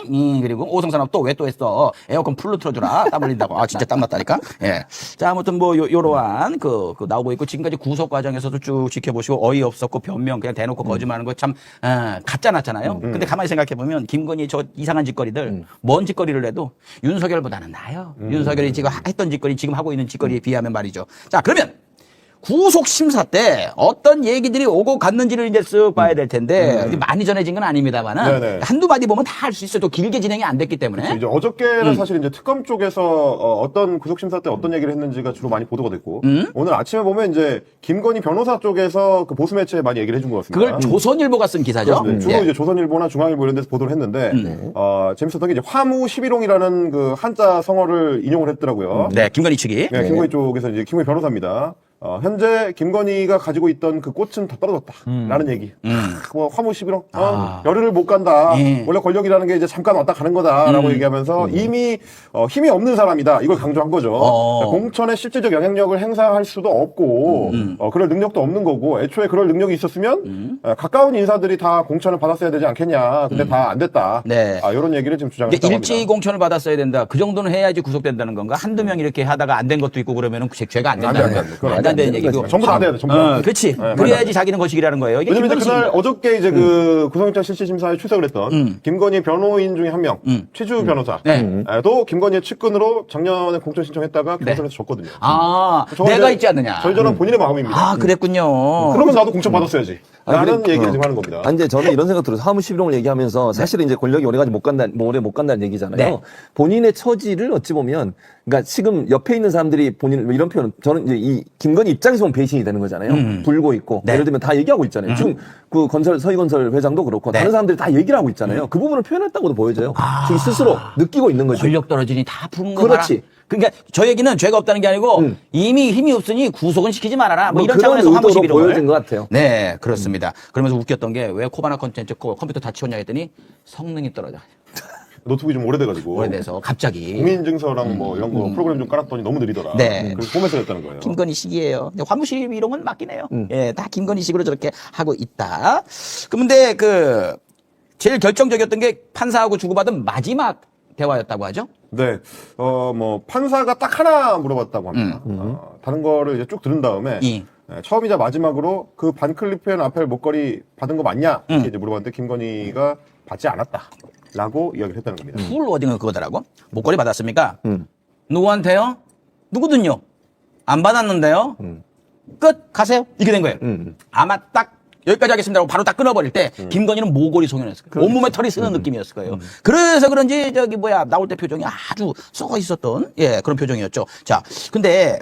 그리고 오성산업 또 왜 또 했어? 에어컨 풀로 틀어주라. 땀 흘린다고. 진짜 땀났다니까? 예. 자, 아무튼 뭐, 요러한 그 나오고 있고, 지금까지 구속 과정에서도 쭉 지켜보시고, 어이없었고, 변명, 그냥 대놓고 거짓말하는 거 참, 가짜 났잖아요. 근데 가만히 생각해보면, 김건희 저 이상한 짓거리들, 뭔 짓거리를 해도 윤석열보다는 나아요. 윤석열이 지금 했던 짓거리, 지금 하고 있는 짓거리에 비하면 말이죠. 자, 그러면, 구속 심사 때 어떤 얘기들이 오고 갔는지를 이제 쓱 봐야 될 텐데 많이 전해진 건 아닙니다만은 네네. 한두 마디 보면 다 알 수 있어요. 또 길게 진행이 안 됐기 때문에. 그렇죠. 이제 어저께는 사실 이제 특검 쪽에서 어떤 구속심사 때 어떤 얘기를 했는지가 주로 많이 보도가 됐고 오늘 아침에 보면 이제 김건희 변호사 쪽에서 그 보수 매체에 많이 얘기를 해준 것 같습니다. 그걸 조선일보가 쓴 기사죠. 주로 이제 조선일보나 중앙일보 이런 데서 보도를 했는데 재밌었던 게 이제 화무 11홍이라는 그 한자 성어를 인용을 했더라고요. 네, 김건희 측이. 네, 김건희 쪽에서 이제 김건희 변호사입니다. 현재 김건희가 가지고 있던 그 꽃은 다 떨어졌다. 라는 얘기. 뭐 화무 11홍. 열흘을 못 간다. 원래 권력이라는 게 이제 잠깐 왔다 가는 거다. 라고 얘기하면서 이미 힘이 없는 사람이다. 이걸 강조한 거죠. 공천에 실질적 영향력을 행사할 수도 없고 그럴 능력도 없는 거고 애초에 그럴 능력이 있었으면 가까운 인사들이 다 공천을 받았어야 되지 않겠냐. 근데 다 안 됐다. 네. 이런 얘기를 지금 주장했다고 합니다. 일제히 공천을 받았어야 된다. 그 정도는 해야지 구속된다는 건가? 한두 명 이렇게 하다가 안 된 것도 있고 그러면은 죄가 안 된다는 거예요. 안 되는 얘기고. 전부 다 안 돼야 돼, 전부 다. 그렇지. 그래야지 자기는 거식이라는 거예요. 이게 왜냐면 김건희 그날 씨입니다. 어저께 이제 그 구속영장 실질심사에 출석을 했던 김건희 변호인 중에 한 명, 최주 변호사도 김건희의 측근으로 작년에 공천 신청했다가 경선에서 졌거든요. 내가 있지 않느냐. 절절한 본인의 마음입니다. 그랬군요. 그러면 나도 공천 받았어야지. 라는 얘기를 지금 하는 겁니다. 이제 저는 이런 생각 들어요. 화무 11홍을 얘기하면서 사실은 이제 권력이 오래 못 간다는 얘기잖아요. 네. 본인의 처지를 어찌 보면, 그러니까 지금 옆에 있는 사람들이 본인을, 이런 표현, 저는 이제 이 김건희 입장에서 보면 배신이 되는 거잖아요. 불고 있고. 예를 들면 다 얘기하고 있잖아요. 지금 그 서희건설 회장도 그렇고 다른 사람들이 다 얘기를 하고 있잖아요. 그 부분을 표현했다고도 보여져요. 지금 스스로 느끼고 있는 거죠. 권력 떨어지니 다 부른 거 그렇지. 봐라. 그러니까 저 얘기는 죄가 없다는 게 아니고 이미 힘이 없으니 구속은 시키지 말아라. 뭐 이런 그런 차원에서 화무 의도로 11홍을 보여진 것 같아요. 네, 그렇습니다. 그러면서 웃겼던 게 왜 코바나 컨텐츠 컴퓨터 다 치웠냐 했더니 성능이 떨어져. 노트북이 좀 오래돼가지고. 오래돼서 갑자기. 공인증서랑 뭐 이런 거 프로그램 좀 깔았더니 너무 느리더라. 네. 그래서 포맷을 거예요. 김건희식이에요. 근데 화무식 이론은 맞긴 해요. 예, 다 김건희식으로 저렇게 하고 있다. 그런데 제일 결정적이었던 게 판사하고 주고받은 마지막 대화였다고 하죠? 네. 뭐 판사가 딱 하나 물어봤다고 합니다. 다른 거를 이제 쭉 들은 다음에 처음이자 마지막으로 그 반클리프앤 아펠 목걸이 받은 거 맞냐? 이렇게 이제 물어봤는데 김건희가 받지 않았다라고 이야기를 했다는 겁니다. 풀 워딩은 그거더라고. 목걸이 받았습니까? 누구한테요? 누구든요. 안 받았는데요. 끝 가세요. 이렇게 된 거예요. 아마 딱 여기까지 하겠습니다라고 바로 딱 끊어버릴 때 김건희는 모골이 송연했을 거예요. 온몸에 털이 쓰는 느낌이었을 거예요. 그래서 그런지 나올 때 표정이 아주 썩어 있었던 그런 표정이었죠. 자, 근데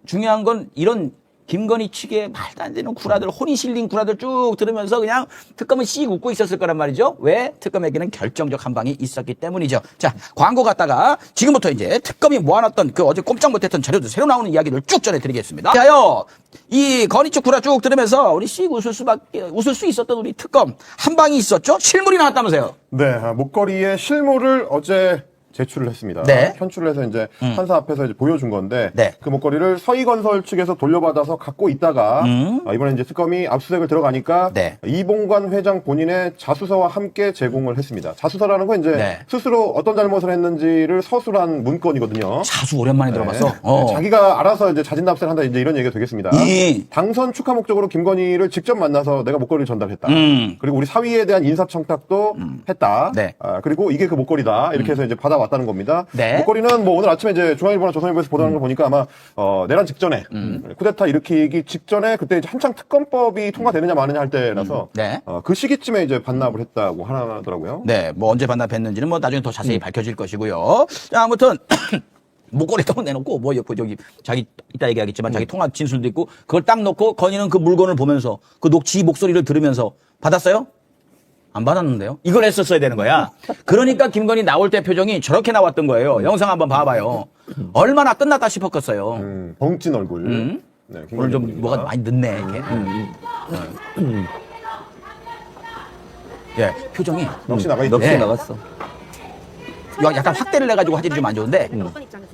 중요한 건 이런 김건희 측의 말도 안 되는 구라들, 혼이 실린 구라들 쭉 들으면서 그냥 특검은 씩 웃고 있었을 거란 말이죠. 왜? 특검에게는 결정적 한 방이 있었기 때문이죠. 자, 광고 갔다가 지금부터 이제 특검이 모아놨던 그 어제 꼼짝 못했던 자료들 새로 나오는 이야기를 쭉 전해드리겠습니다. 자요, 이 건희 쪽 구라 쭉 들으면서 우리 씩 웃을 수 있었던 우리 특검 한 방이 있었죠? 실물이 나왔다면서요? 네, 목걸이의 실물을 어제 제출을 했습니다. 네. 현출을 해서 이제 판사 앞에서 이제 보여준 건데 네. 그 목걸이를 서희건설 측에서 돌려받아서 갖고 있다가 이번에 이제 특검이 압수수색을 들어가니까 이봉관 회장 본인의 자수서와 함께 제공을 했습니다. 자수서라는 건 이제 스스로 어떤 잘못을 했는지를 서술한 문건이거든요. 자수 오랜만에 들어봤어. 자기가 알아서 이제 자진납세를 한다 이제 이런 얘기가 되겠습니다. 당선 축하 목적으로 김건희를 직접 만나서 내가 목걸이를 전달했다. 그리고 우리 사위에 대한 인사청탁도 했다. 그리고 이게 그 목걸이다. 이렇게 해서 이제 받아왔다는 겁니다. 목걸이는 뭐 오늘 아침에 이제 중앙일보나 조선일보에서 보도하는 걸 보니까 아마 내란 직전에 쿠데타 일으키기 직전에 그때 이제 한창 특검법이 통과되느냐 마느냐 할 때라서 그 시기쯤에 이제 반납을 했다고 하더라고요. 네, 뭐 언제 반납했는지는 뭐 나중에 더 자세히 밝혀질 것이고요. 자, 아무튼 목걸이 딱 내놓고 뭐 저기 자기 이따 얘기하겠지만 자기 통화 진술도 있고 그걸 딱 놓고 건희는 그 물건을 보면서 그 지 목소리를 들으면서 받았어요? 안 받았는데요? 이걸 했었어야 되는 거야. 그러니까 김건희 나올 때 표정이 저렇게 나왔던 거예요. 영상 한번 봐봐요. 얼마나 끝났다 싶었겠어요. 벙찐 얼굴. 네, 오늘 좀 뭐가 많이 늦네 이렇게. 예, 표정이 넋이 나가 있죠. 넋이 나갔어. 약간 확대를 해가지고 화질이 좀 안 좋은데.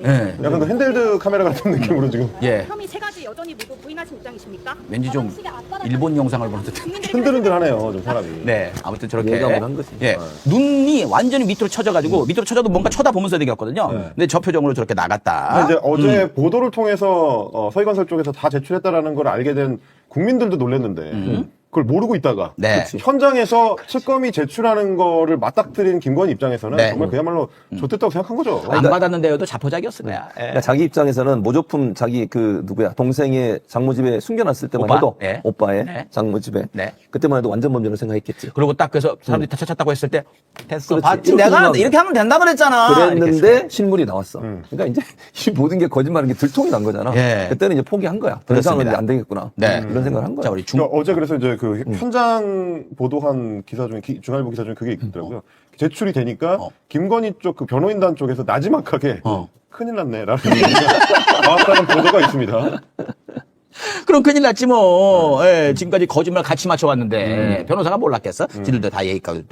예. 약간 그 핸들드 카메라 같은 느낌으로 지금. 예. 혐의 세 가지 여전히 모두 부인하신 입장이십니까? 왠지 좀 일본 영상을 보는 듯. 흔들흔들하네요, 좀 사람이. 네, 아무튼 저렇게. 예감을 한 거지. 예, 눈이 완전히 밑으로 쳐져가지고 밑으로 쳐져도 뭔가 쳐다보면서 되겠거든요. 근데 저 표정으로 저렇게 나갔다. 이제 어제 보도를 통해서 서희건설 쪽에서 다 제출했다라는 걸 알게 된 국민들도 놀랐는데 그걸 모르고 있다가 현장에서 특검이 제출하는 거를 맞닥뜨린 김건희 입장에서는 정말 그야말로 좋댔다고 생각한 거죠. 안 받았는데요도 자포자기였을 거야. 그러니까 자기 입장에서는 모조품 자기 그 누구야 동생의 장모집에 숨겨놨을 때만 해도 오빠의 장모집에 그때만 해도 완전 범죄를 생각했겠지. 그리고 딱 그래서 사람들이 다 찾았다고 했을 때 됐어. 그렇지. 봤지 내가 이렇게 하면 된다 그랬잖아. 그랬는데 실물이 나왔어. 그러니까 이제 이 모든 게 거짓말인 게 들통이 난 거잖아. 그때는 이제 포기한 거야. 더 이상은 안 되겠구나. 이런 생각을 한 거야. 자, 우리 어제 그래서 이제 그 현장 보도한 기사 중에 중앙일보 기사 중에 그게 있더라고요. 제출이 되니까 김건희 쪽 그 변호인단 쪽에서 나지막하게 큰일 났네라는 얘기가 나왔다는 보도가 있습니다. 그럼 큰일 났지 뭐. 지금까지 거짓말 같이 맞춰왔는데 변호사가 몰랐겠어? 지들도 다 얘기하고.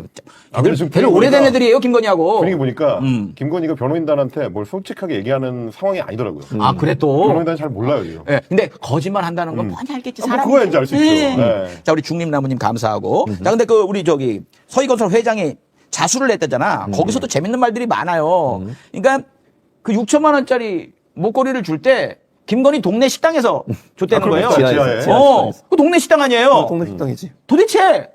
애들 오래된 애들이에요, 김건희하고. 분위기 보니까 김건희가 변호인단한테 뭘 솔직하게 얘기하는 상황이 아니더라고요. 아, 그래 또? 변호인단이 잘 몰라요. 이거. 근데 거짓말 한다는 건 뻔히 알겠지. 뭐 그거야 이제 알 수 있죠. 자, 우리 중림나무님 감사하고. 자, 근데 그 우리 저기 서희건설 회장이 자수를 냈다잖아. 거기서도 재밌는 말들이 많아요. 그러니까 그 6천만 원짜리 목걸이를 줄 때 김건희 동네 식당에서 줬다는 거예요. 그 동네 식당 아니에요? 동네 식당이지. 도대체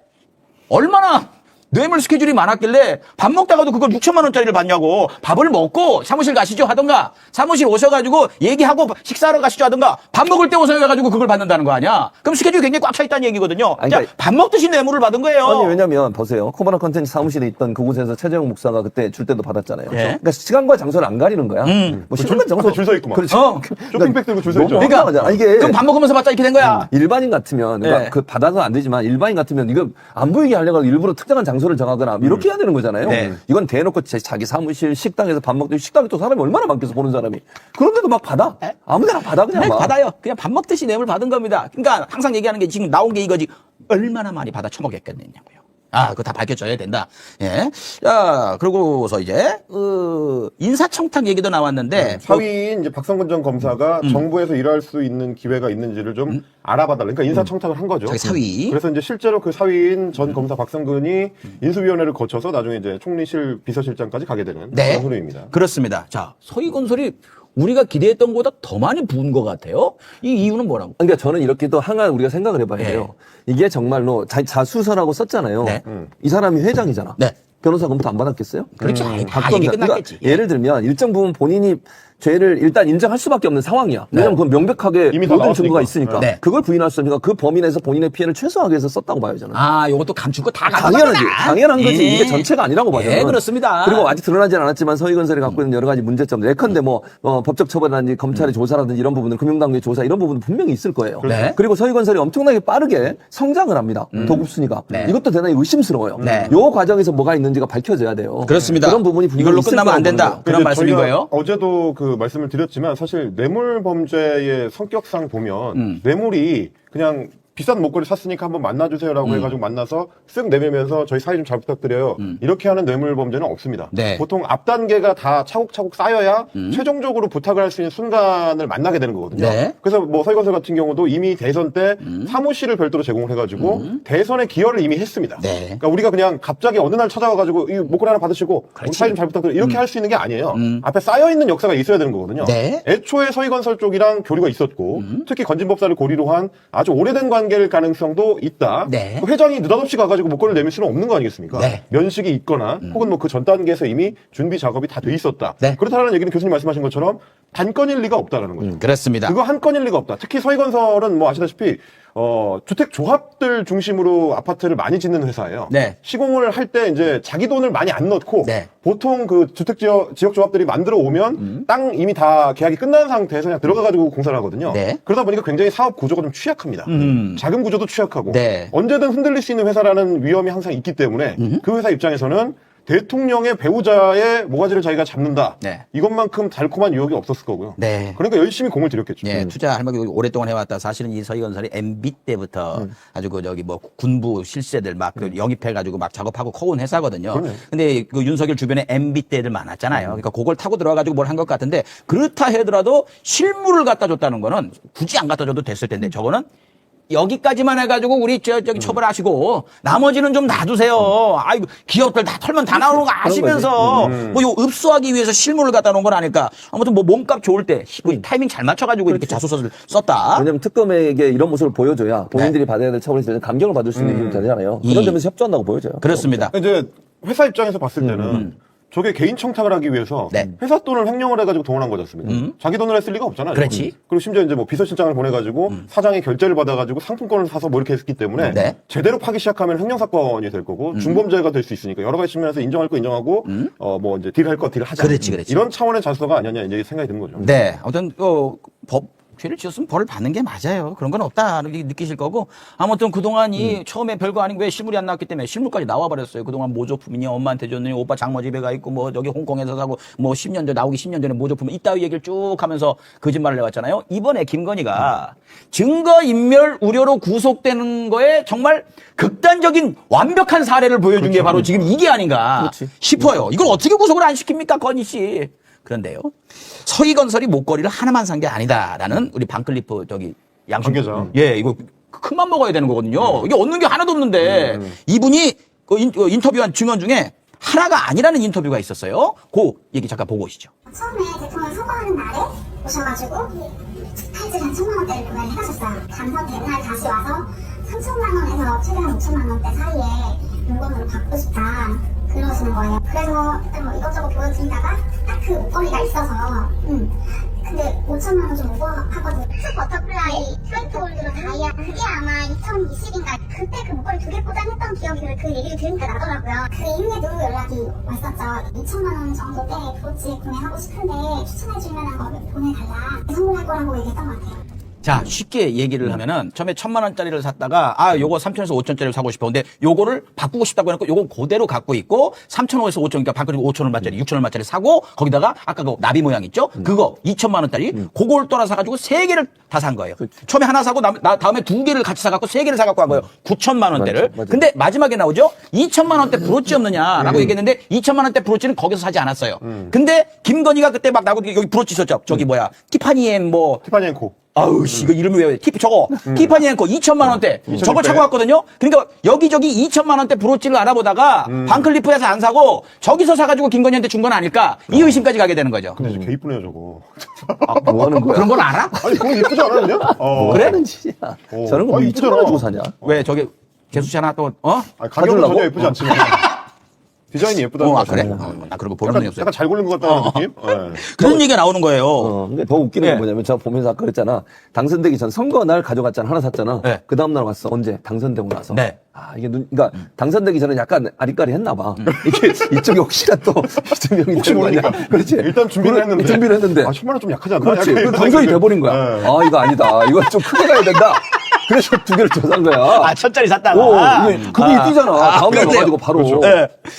얼마나 뇌물 스케줄이 많았길래 밥 먹다가도 그걸 6천만 원짜리를 받냐고. 밥을 먹고 사무실 가시죠 하던가 사무실 오셔가지고 얘기하고 식사하러 가시죠 하던가 밥 먹을 때 오셔가지고 그걸 받는다는 거 아니야. 그럼 스케줄이 굉장히 꽉 차 있다는 얘기거든요. 그러니까 밥 먹듯이 뇌물을 받은 거예요. 아니 왜냐면 보세요. 코바나 컨텐츠 사무실에 있던 그곳에서 최재형 목사가 그때 줄 때도 받았잖아요. 그러니까 시간과 장소를 안 가리는 거야. 뭐 시간과 장소 줄 서 있구만. 그렇죠. 쇼핑백 들고 줄 서 있죠. 그러니까 이게 그럼 밥 먹으면서 받자 이렇게 된 거야. 일반인 같으면 그러니까 그 받아서 안 되지만 일반인 같으면 이거 안 보이게 하려고 일부러 특정한 장소를 정하거나 이렇게 해야 되는 거잖아요. 이건 대놓고 자기 사무실 식당에서 밥 먹듯이 식당에 또 사람이 얼마나 많겠어 보는 사람이. 그런데도 막 받아. 아무데나 받아 그냥 막. 받아요. 그냥 밥 먹듯이 뇌물 받은 겁니다. 그러니까 항상 얘기하는 게 지금 나온 게 이거지. 얼마나 많이 받아 처먹였겠느냐고요. 그거 다 밝혀져야 된다. 자, 그러고서 이제, 인사청탁 얘기도 나왔는데. 사위인 이제 박성근 전 검사가 정부에서 일할 수 있는 기회가 있는지를 좀 알아봐달라. 그러니까 인사청탁을 한 거죠. 자기 사위. 그래서 이제 실제로 그 사위인 전 검사 박성근이 인수위원회를 거쳐서 나중에 이제 총리실 비서실장까지 가게 되는 그런 흐름입니다. 그렇습니다. 자, 서희건설이 우리가 기대했던 것보다 더 많이 부은 것 같아요. 이 이유는 뭐라고? 그러니까 저는 이렇게 또 항상 우리가 생각을 해봐야 돼요. 이게 정말로 자수서라고 썼잖아요. 이 사람이 회장이잖아. 변호사 검토 안 받았겠어요? 그렇지. 다 얘기 끝났겠지. 그러니까 예를 들면 일정 부분 본인이 죄를 일단 인정할 수밖에 없는 상황이야. 왜냐면 그건 명백하게 이미 다 모든 나왔으니까. 증거가 있으니까. 네. 그걸 부인할 수 없으니까 그 범위 내에서 본인의 피해를 최소화하기 위해서 썼다고 봐요, 저는. 아, 요것도 감출 거 다 당연하지. 당연한 거지. 예. 이게 전체가 아니라고 봐요. 예, 그렇습니다. 그리고 아직 드러나지는 않았지만 서희건설이 갖고 있는 여러 가지 문제점. 예컨대 뭐 법적 처벌이라든지 검찰의 조사라든지 이런 부분들, 금융당국의 조사 이런 부분은 분명히 있을 거예요. 네. 그리고 서희건설이 엄청나게 빠르게 성장을 합니다. 도급 순위가. 네. 이것도 대단히 의심스러워요. 네. 요 과정에서 뭐가 있는지가 밝혀져야 돼요. 그렇습니다. 그런 부분이 분명히 이걸로 있을 끝나면 안 거라고 된다. 보는 거예요. 그런 말씀인 저희가 거예요? 어제도 그 말씀을 드렸지만 사실 뇌물 범죄의 성격상 보면 뇌물이 그냥 비싼 목걸이 샀으니까 한번 만나주세요라고 해가지고 만나서 쓱 내밀면서 저희 사이 좀 잘 부탁드려요. 이렇게 하는 뇌물 범죄는 없습니다. 네. 보통 앞 단계가 다 차곡차곡 쌓여야 최종적으로 부탁을 할 수 있는 순간을 만나게 되는 거거든요. 네. 그래서 뭐 서희건설 같은 경우도 이미 대선 때 사무실을 별도로 제공을 해가지고 대선에 기여를 이미 했습니다. 네. 그러니까 우리가 그냥 갑자기 어느 날 찾아가가지고 이 목걸이 하나 받으시고 우리 사이 좀 잘 부탁드려요. 이렇게 할 수 있는 게 아니에요. 앞에 쌓여있는 역사가 있어야 되는 거거든요. 네. 애초에 서희건설 쪽이랑 교류가 있었고 특히 건진법사를 고리로 한 아주 오래된 관계일 가능성도 있다. 네. 그 회장이 느닷없이 가가지고 목걸이를 내밀 수는 없는 거 아니겠습니까? 네. 면식이 있거나 혹은 뭐 그 전 단계에서 이미 준비 작업이 다 돼 있었다. 네. 그렇다는 얘기는 교수님 말씀하신 것처럼 단건일 리가 없다라는 거죠. 그렇습니다. 그거 한 건일 리가 없다. 특히 서희건설은 뭐 아시다시피 주택 조합들 중심으로 아파트를 많이 짓는 회사예요. 네. 시공을 할 때 이제 자기 돈을 많이 안 넣고 네. 보통 그 주택 지역 조합들이 만들어 오면 땅 이미 다 계약이 끝난 상태에서 그냥 들어가 가지고 공사를 하거든요. 네. 그러다 보니까 굉장히 사업 구조가 좀 취약합니다. 자금 구조도 취약하고 네. 언제든 흔들릴 수 있는 회사라는 위험이 항상 있기 때문에 그 회사 입장에서는 대통령의 배우자의 모가지를 자기가 잡는다. 네. 이것만큼 달콤한 유혹이 없었을 거고요. 네. 그러니까 열심히 공을 들였겠죠. 예, 투자할 만큼 오랫동안 해왔다. 사실은 이 서희건설이 MB 때부터 아주 그 저기 뭐 군부 실세들 막 그 영입해가지고 막 작업하고 커온 회사거든요. 그러네. 근데 그 윤석열 주변에 MB 때들 많았잖아요. 그러니까 그걸 타고 들어가가지고 뭘 한 것 같은데 그렇다 하더라도 실물을 갖다 줬다는 거는 굳이 안 갖다 줘도 됐을 텐데 저거는 여기까지만 해가지고 우리 저기 처벌하시고 나머지는 좀 놔두세요. 아이고 기업들 다 털면 다 나오는 거 아시면서 뭐 요 읍수하기 위해서 실물을 갖다 놓은 건 아닐까. 아무튼 뭐 몸값 좋을 때 타이밍 잘 맞춰가지고 이렇게 자소서를 썼다. 왜냐면 특검에게 이런 모습을 보여줘야 본인들이 받아야 될 처벌에 대해서 감경을 받을 수 있는 일이 되잖아요. 그런 점에서 협조한다고 보여져요. 그렇습니다. 이제 회사 입장에서 봤을 때는 저게 개인 청탁을 하기 위해서 회사 돈을 횡령을 해가지고 동원한 거지 않습니까? 자기 돈을 했을 리가 없잖아요. 그렇지. 그리고 심지어 이제 뭐 비서실장을 보내가지고 사장이 결제를 받아가지고 상품권을 사서 뭐 이렇게 했기 때문에 제대로 파기 시작하면 횡령 사건이 될 거고 중범죄가 될 수 있으니까 여러 가지 측면에서 인정할 거 인정하고 뭐 이제 딜할 거 딜하자. 그렇지. 이런 차원의 자수가 아니냐 이제 생각이 드는 거죠. 네. 아무튼 죄를 지었으면 벌을 받는 게 맞아요. 그런 건 없다 느끼실 거고 아무튼 그동안이 처음에 별거 아닌 왜 실물이 안 나왔기 때문에 실물까지 나와버렸어요. 그동안 모조품이니 엄마한테 줬느니 오빠 장모 집에 가 있고 뭐 저기 홍콩에서 사고 뭐 10년 전에 나오기 10년 전에 모조품 이따위 얘기를 쭉 하면서 거짓말을 해왔잖아요. 이번에 김건희가 증거인멸 우려로 구속되는 거에 정말 극단적인 완벽한 사례를 보여준 게 바로 지금 이게 아닌가 싶어요. 이걸 어떻게 구속을 안 시킵니까 건희 씨. 그런데요. 서희건설이 목걸이를 하나만 산 게 아니다라는 우리 반클리프 저기 양심. 관계자. 예, 이거 큰맘 먹어야 되는 거거든요. 이게 얻는 게 하나도 없는데 이분이 그 인터뷰한 증언 중에 하나가 아니라는 인터뷰가 있었어요. 그 얘기 잠깐 보고 오시죠. 처음에 대통령 선거하는 날에 오셔가지고 팔찌를 한 1,000만 원대를 구매를 해가셨어요. 당선된 날 다시 와서 3,000만 원에서 최대한 5,000만 원대 사이에 물건으로 받고 싶다. 그러시는 거예요. 그래서 뭐 이것저것 보여드리다가 딱 그 목걸이가 있어서 근데 5,000만 원 좀 오버하거든요. 트 버터플라이 스웨트 홀드로 다이아 그게 아마 2020인가 그때 그 목걸이 2개 포장했던 기억이 그 얘기를 들으니까 나더라고요. 그 이후에도 연락이 왔었죠. 2,000만 원 정도대 브로치 구매하고 싶은데 추천해줄 만한 거 보내달라. 성공할 거라고 얘기했던 것 같아요. 자, 쉽게 얘기를 하면은 처음에 1,000만 원짜리를 샀다가 요거 3,000에서 5,000짜리를 사고 싶어. 근데 요거를 바꾸고 싶다고 해놓고 요건 그대로 갖고 있고 3,500에서 5,000, 그러니까 바꾸고 5,000원짜리, 6,000원짜리 사고 거기다가 아까 그 나비 모양 있죠? 그거 2,000만 원짜리 그걸 떠나 사가지고 3개를 다 산 거예요. 처음에 하나 사고 다음에 2개를 같이 사갖고 3개를 사갖고 한 거예요. 9,000만 원대를. 근데 마지막에 나오죠? 2,000만 원대 브로치 없느냐라고 얘기했는데 2,000만 원대 브로치는 거기서 사지 않았어요. 근데 김건희가 그때 막 나고 여기 브로치 있었죠? 저기 뭐야? 티파니 앤 코. 아우, 씨, 이거 이름이 왜, 티파니 앤코 2,000만 원대. 저거 차고 왔거든요? 그러니까 여기저기 2,000만 원대 브로치를 알아보다가 반클리프에서 안 사고 저기서 사가지고 김건희한테 준 건 아닐까? 이 의심까지 가게 되는 거죠. 근데 개 이쁘네요, 저거. 뭐 하는 거야? 그런 건 알아? 아니, 그거 이쁘지 않아요, 그냥? 그래? 하는 짓이야. 저런 거 2,000원 주고 사냐? 왜, 저기, 개수씨 하나 또, 가격은 전혀 예쁘지 않지만. 디자인이 예쁘다는 아, 거죠. 그래? 나 그런 거 보는 적이 없어요. 약간 잘 고른 것 같다는 느낌? 네. 그런 얘기가 나오는 거예요. 근데 더 웃기는 건 뭐냐면 제가 보면서 아까 그랬잖아. 당선되기 전 선거 날 가져갔잖아. 하나 샀잖아. 그 다음 날 왔어. 언제? 당선되고 나서. 아, 이게 그러니까 당선되기 전에 약간 아리까리 했나 봐. 이게 이쪽이 혹시나 또 이재명이 혹시 모르니까. 그렇지. 일단 준비를 했는데. 아, 1000만 원 좀 약하지 않나? 그렇지. 그 당선이 돼버린 거야. 아, 이거 아니다. 이거 좀 크게 가야 된다. 그래서 두 개를 더 산 거야. 아, 천짜리 샀다가. 이게 금이 뛰잖아. 다음날 와가지고 바로. 그렇죠.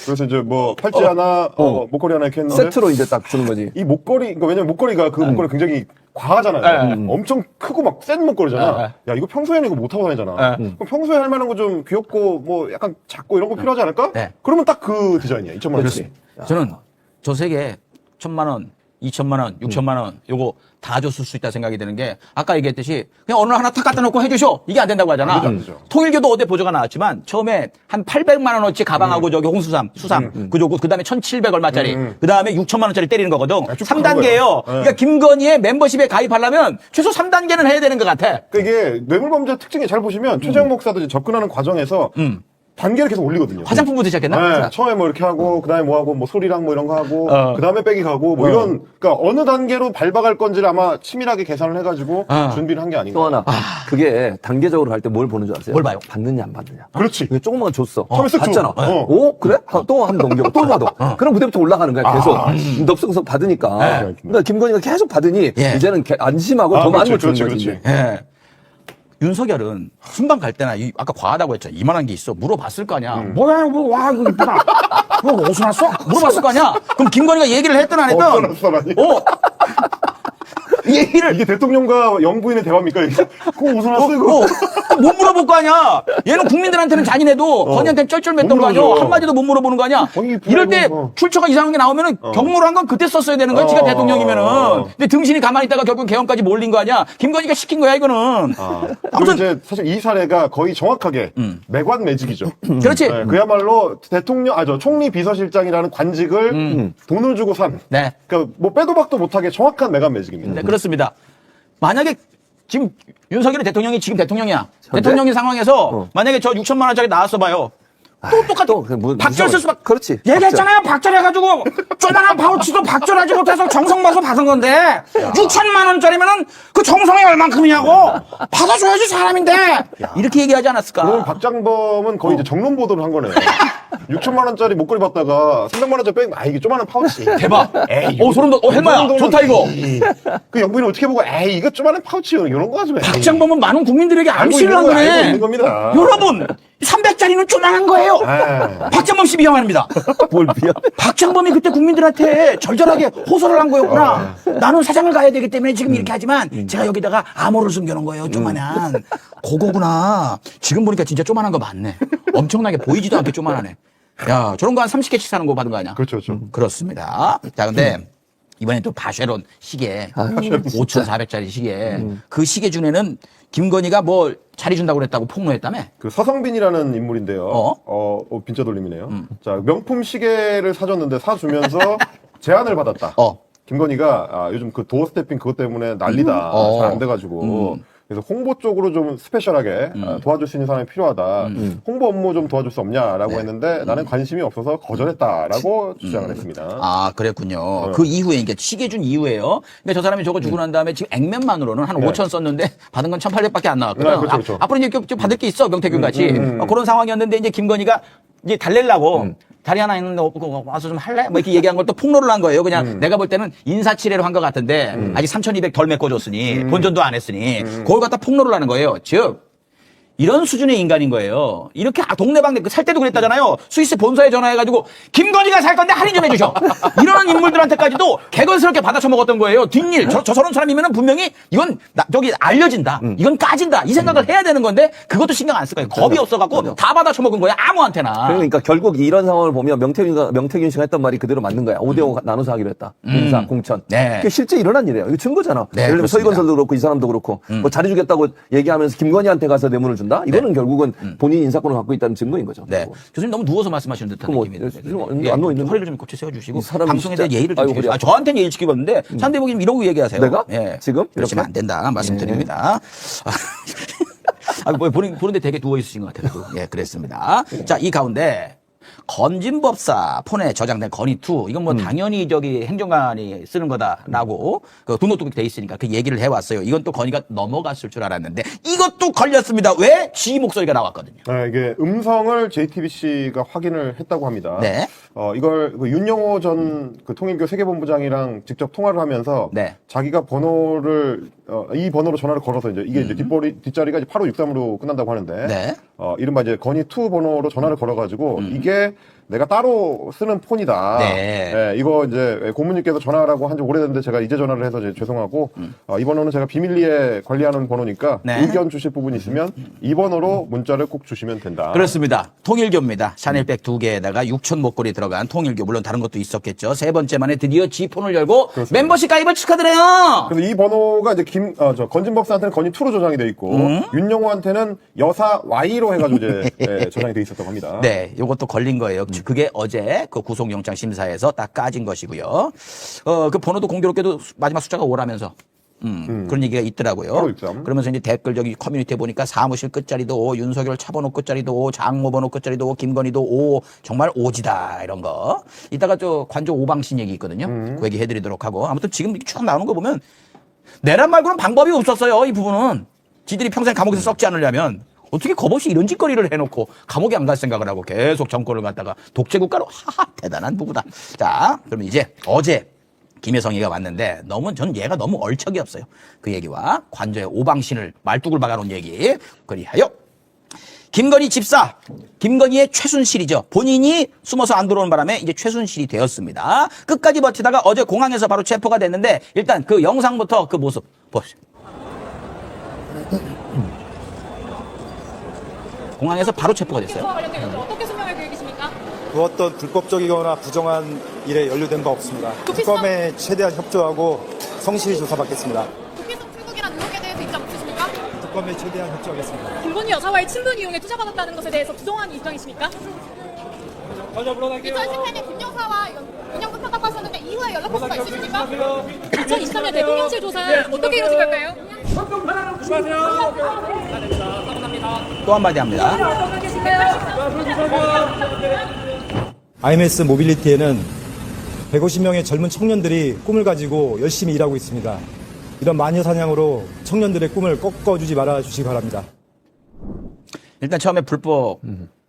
그래서 이제 뭐 팔찌 하나, 목걸이 하나 이렇게 했는데 세트로 이제 딱 주는 거지. 이 목걸이, 그러니까 왜냐면 목걸이가 그 목걸이 굉장히 과하잖아요. 엄청 크고 막 센 목걸이잖아. 야, 이거 평소에는 이거 못 하고 다니잖아. 그럼 평소에 할 만한 거 좀 귀엽고 뭐 약간 작고 이런 거 필요하지 않을까? 그러면 딱 그 디자인이야. 2천만 원치. 저는 저 세 개 1,000만 원, 2천만 원, 6천만 원 요거 다 줬을 수 있다 생각이 드는 게 아까 얘기했듯이 그냥 어느 하나 탁 갖다 놓고 해주쇼 이게 안 된다고 하잖아. 안 되죠. 통일교도 어제 보조가 나왔지만 처음에 한 800만 원어치 가방하고 저기 홍수삼, 수삼 그 다음에 1,700 얼마짜리 그 다음에 6천만 원짜리 때리는 거거든. 3단계예요. 그러니까 김건희의 멤버십에 가입하려면 최소 3단계는 해야 되는 것 같아. 그러니까 이게 뇌물범죄 특징이 잘 보시면 최재형 목사도 이제 접근하는 과정에서 단계를 계속 올리거든요. 화장품부터 시작했나? 네, 처음에 뭐 이렇게 하고, 그 다음에 뭐 하고, 뭐 소리랑 뭐 이런 거 하고, 그 다음에 빼기 가고, 뭐 이런, 그러니까 어느 단계로 밟아갈 건지를 아마 치밀하게 계산을 해가지고 준비를 한 게 아닌가. 또 하나. 그게 단계적으로 갈 때 뭘 보는 줄 아세요? 뭘 봐요? 받느냐 안 받느냐. 그렇지. 이게 조금만 줬어. 처음에 쓱 받잖아. 줘. 오, 그래? 또 한 번 넘겨. 또 받아. 그럼 그때부터 올라가는 거야. 계속. 넙석석 받으니까. 그러니까 김건희가 계속 받으니 이제는 안심하고 더 많은 걸 주는 거지. 윤석열은 순방 갈 때나 아까 과하다고 했죠. 이만한 게 있어. 물어봤을 거 아니야. 뭐야, 뭐, 와, 이거 이쁘다. 뭐, 어디서 났어? 물어봤을 거 아니야. 그럼 김건희가 얘기를 했든 안 했든. 얘기를. 이게 대통령과 영부인의 대화입니까? 이게? 그거 어디서 났어, 이거? 못 물어볼 거 아니야. 얘는 국민들한테는 잔인해도 건희한테는 쩔쩔맸던 거 아니야. 한마디도 못 물어보는 거 아니야. 이럴 때 출처가 이상한 게 나오면은 경로를 한 건 그때 썼어야 되는 거야. 지가 대통령이면은. 근데 등신이 가만히 있다가 결국 개헌까지 몰린 거 아니야. 김건희가 시킨 거야, 이거는. 아무튼 이제 사실 이 사례가 거의 정확하게 매관 매직이죠. 그렇지. 네, 그야말로 총리 비서실장이라는 관직을 돈을 주고 산. 그러니까 뭐 빼도 박도 못하게 정확한 매관 매직입니다. 네, 그렇습니다. 만약에 지금 윤석열이 대통령이 지금 대통령이야. 대통령인 상황에서 만약에 저 6천만 원짜리 나왔어 봐요. 또 똑같아. 박절 쓸 수밖에. 그렇지. 얘기했잖아요. 박절 해가지고 조만한 파우치도 박절하지 못해서 정성 봐서 받은 건데 6천만 원짜리면은 그 정성이 얼만큼이냐고 받아줘야지 사람인데. 이렇게 얘기하지 않았을까? 그럼 박장범은 거의 이제 정론 보도를 한 거네요. 6천만 원짜리 목걸이 받다가 300만 원짜리 빼면 이게 조만한 파우치. 대박. 에이, 소름 돋. 헬마야. 좋다 이거. 그 영부인은 어떻게 보고 이거 조만한 파우치 이런 거 가지고. 박장범은 많은 국민들에게 암시를 한 거네. 알고 있는 겁니다. 여러분 300짜리는 조만한 거예요. 박장범 씨 미안합니다. 뭘 미안? 박장범이 그때 국민들한테 절절하게 호소를 한 거였구나. 나는 사장을 가야 되기 때문에 지금 이렇게 하지만 제가 여기다가 암호를 숨겨놓은 거예요. 조만한. 그거구나. 지금 보니까 진짜 조만한 거 맞네. 엄청나게 보이지도 않게 조만하네. 야, 저런 거 한 30개씩 사는 거 받은 거 아니야? 그렇죠. 그렇습니다. 자, 근데 이번엔 또 바쉐론 시계. 5,400짜리 시계. 그 시계 중에는 김건희가 뭐 자리 준다고 그랬다고 폭로했다며? 그 서성빈이라는 인물인데요. 빈자 돌림이네요. 자, 명품 시계를 사줬는데 사주면서 제안을 받았다. 김건희가 요즘 그 도어 스태핑 그것 때문에 난리다. 잘 안 돼가지고. 그래서 홍보 쪽으로 좀 스페셜하게 도와줄 수 있는 사람이 필요하다. 홍보 업무 좀 도와줄 수 없냐라고 했는데 나는 관심이 없어서 거절했다라고 주장을 했습니다. 아, 그랬군요. 그 이후에, 이게 시계 준 이후에요. 근데 저 사람이 저거 주고 난 다음에 지금 액면만으로는 한 5천 썼는데 받은 건 1,800밖에 안 나왔거든. 그렇죠. 앞으로 이제 좀 받을 게 있어, 명태균 같이. 그런 상황이었는데 이제 김건희가 이제 달래려고 다리 하나 있는데 와서 좀 할래? 뭐 이렇게 얘기한 걸 또 폭로를 한 거예요. 그냥 내가 볼 때는 인사치레로 한 것 같은데 아직 3,200 덜 메꿔줬으니 본전도 안 했으니 그걸 갖다 폭로를 하는 거예요. 즉 이런 수준의 인간인 거예요. 이렇게 동네방네 살 때도 그랬다잖아요. 스위스 본사에 전화해가지고 김건희가 살 건데 할인 좀 해주셔. 이러는 인물들한테까지도 개걸스럽게 받아쳐먹었던 거예요. 뒷일. 저런 사람이면 분명히 이건 저기 알려진다. 이건 까진다. 이 생각을 해야 되는 건데 그것도 신경 안 쓸 거예요. 겁이 없어갖고 다 받아쳐먹은 거야. 아무한테나. 그러니까 결국 이런 상황을 보면 명태균 씨가 했던 말이 그대로 맞는 거야. 5대5 나눠서 하기로 했다. 인사, 공천. 그게 실제 일어난 일이에요. 이거 증거잖아. 예를 들면 서희건설도 그렇고 이 사람도 그렇고 뭐 잘해주겠다고 얘기하면서 김건희한테 가서 뇌물을 준다? 이거는 결국은 본인이 인사권을 갖고 있다는 증거인 거죠. 교수님 너무 누워서 말씀하시는 듯한 느낌이 안 누워 있는데 허리를 좀 곱게 세워주시고 방송에 대한 예의를 좀 지키시고 저한테는 예의 지키고 있는데 상대방님 이러고 얘기하세요. 내가? 지금? 그러시면 안 된다 말씀드립니다. 보는데 되게 누워 있으신 것 같아요. 그랬습니다. 자, 이 가운데 건진법사 폰에 저장된 건의2 이건 뭐 당연히 저기 행정관이 쓰는 거다라고 그 등록도 돼 있으니까 그 얘기를 해왔어요. 이건 또 건의가 넘어갔을 줄 알았는데 이것도 걸렸습니다. 왜? 지 목소리가 나왔거든요. 네, 이게 음성을 JTBC가 확인을 했다고 합니다. 네. 이걸 그 윤영호 전 그 통일교 세계본부장이랑 직접 통화를 하면서 네. 자기가 번호를 이 번호로 전화를 걸어서 이제 이게 이제 뒷자리가 이제 8563으로 끝난다고 하는데 네. 이른바 이제 건의2 번호로 전화를 걸어가지고 이게 내가 따로 쓰는 폰이다. 네. 이거 이제 고모님께서 전화하라고 한 지 오래됐는데 제가 이제 전화를 해서 이제 죄송하고 이 번호는 제가 비밀리에 관리하는 번호니까 네. 의견 주실 부분이 있으면 이 번호로 문자를 꼭 주시면 된다. 그렇습니다. 통일교입니다. 샤넬백 2개에다가 6천 목걸이 들어간 통일교. 물론 다른 것도 있었겠죠. 세 번째 만에 드디어 G폰을 열고 그렇습니다. 멤버십 가입을 축하드려요. 그래서 이 번호가 이제 건진법사한테는 건의2로 저장이 돼 있고 윤영호한테는 여사 Y로 해가지고 이제 저장이 돼 있었다고 합니다. 네, 요것도 걸린 거예요. 그게 어제 그 구속영장 심사에서 딱 까진 것이고요. 그 번호도 공교롭게도 마지막 숫자가 5라면서. 그런 얘기가 있더라고요. 8563. 그러면서 이제 댓글 저기 커뮤니티에 보니까 사무실 끝자리도 5, 윤석열 차번호 끝자리도 5, 장모 번호 끝자리도 5, 김건희도 5, 정말 오지다 이런 거. 이따가 저 관저 오방신 얘기 있거든요. 그 얘기 해드리도록 하고. 아무튼 지금 이렇게 쭉 나오는 거 보면 내란 말고는 방법이 없었어요. 이 부분은. 지들이 평생 감옥에서 썩지 않으려면 어떻게 겁없이 이런 짓거리를 해놓고 감옥에 안 갈 생각을 하고 계속 정권을 갖다가 독재국가로 하하 대단한 부부다. 자, 그러면 이제 어제 김여성이가 왔는데 전 얘가 너무 얼척이 없어요. 그 얘기와 관저의 오방신을 말뚝을 박아놓은 얘기. 그리하여 김건희 집사, 김건희의 최순실이죠. 본인이 숨어서 안 들어오는 바람에 이제 최순실이 되었습니다. 끝까지 버티다가 어제 공항에서 바로 체포가 됐는데 일단 그 영상부터 그 모습 보십시오. 공항에서 바로 체포가 됐어요. 어떻게 설명할 계획이십니까? 그 어떤 불법적이거나 부정한 일에 연루된 바 없습니다. 특검에 최대한 협조하고 성실히 조사받겠습니다. 도피성 출국이란 의혹에 대해서 입장 없으십니까? 특검에 최대한 협조하겠습니다. 김건희 여사와의 친분 이용에 투자받았다는 것에 대해서 부정한 입장이십니까? 먼저 물러날게요. 2018년 김 여사와 연영도 평가하셨는데 이후에 연락 할 수가 있으십니까? 2023년 대통령실 조사 어떻게 이루어질 걸까요? 조심하세요. 또 한마디 합니다. IMS 모빌리티에는 150명의 젊은 청년들이 꿈을 가지고 열심히 일하고 있습니다. 이런 마녀 사냥으로 청년들의 꿈을 꺾어주지 말아주시기 바랍니다. 일단 처음에 불법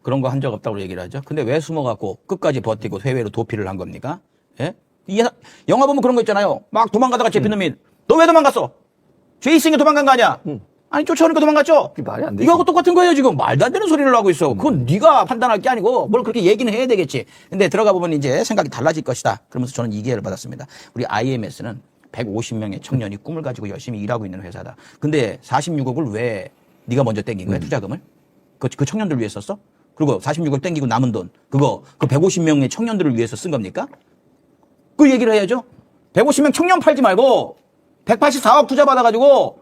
그런 거 한 적 없다고 얘기를 하죠. 근데 왜 숨어갖고 끝까지 버티고 해외로 도피를 한 겁니까? 예? 영화 보면 그런 거 있잖아요. 막 도망가다가 잡힌 놈이 너 왜 도망갔어? 죄 있으니까 도망간 거 아니야? 아니 쫓아오니까 도망갔죠? 말이 안 돼. 이거하고 똑같은 거예요 지금. 말도 안 되는 소리를 하고 있어. 그건 네가 판단할 게 아니고 뭘 그렇게 얘기는 해야 되겠지. 근데 들어가 보면 이제 생각이 달라질 것이다. 그러면서 저는 이 기회를 받았습니다. 우리 IMS는 150명의 청년이 꿈을 가지고 열심히 일하고 있는 회사다. 근데 46억을 왜 네가 먼저 땡긴 거야? 투자금을? 그 청년들 위해 썼어? 그리고 46억 땡기고 남은 돈 그거 그 150명의 청년들을 위해서 쓴 겁니까? 그 얘기를 해야죠. 150명 청년 팔지 말고 184억 투자 받아가지고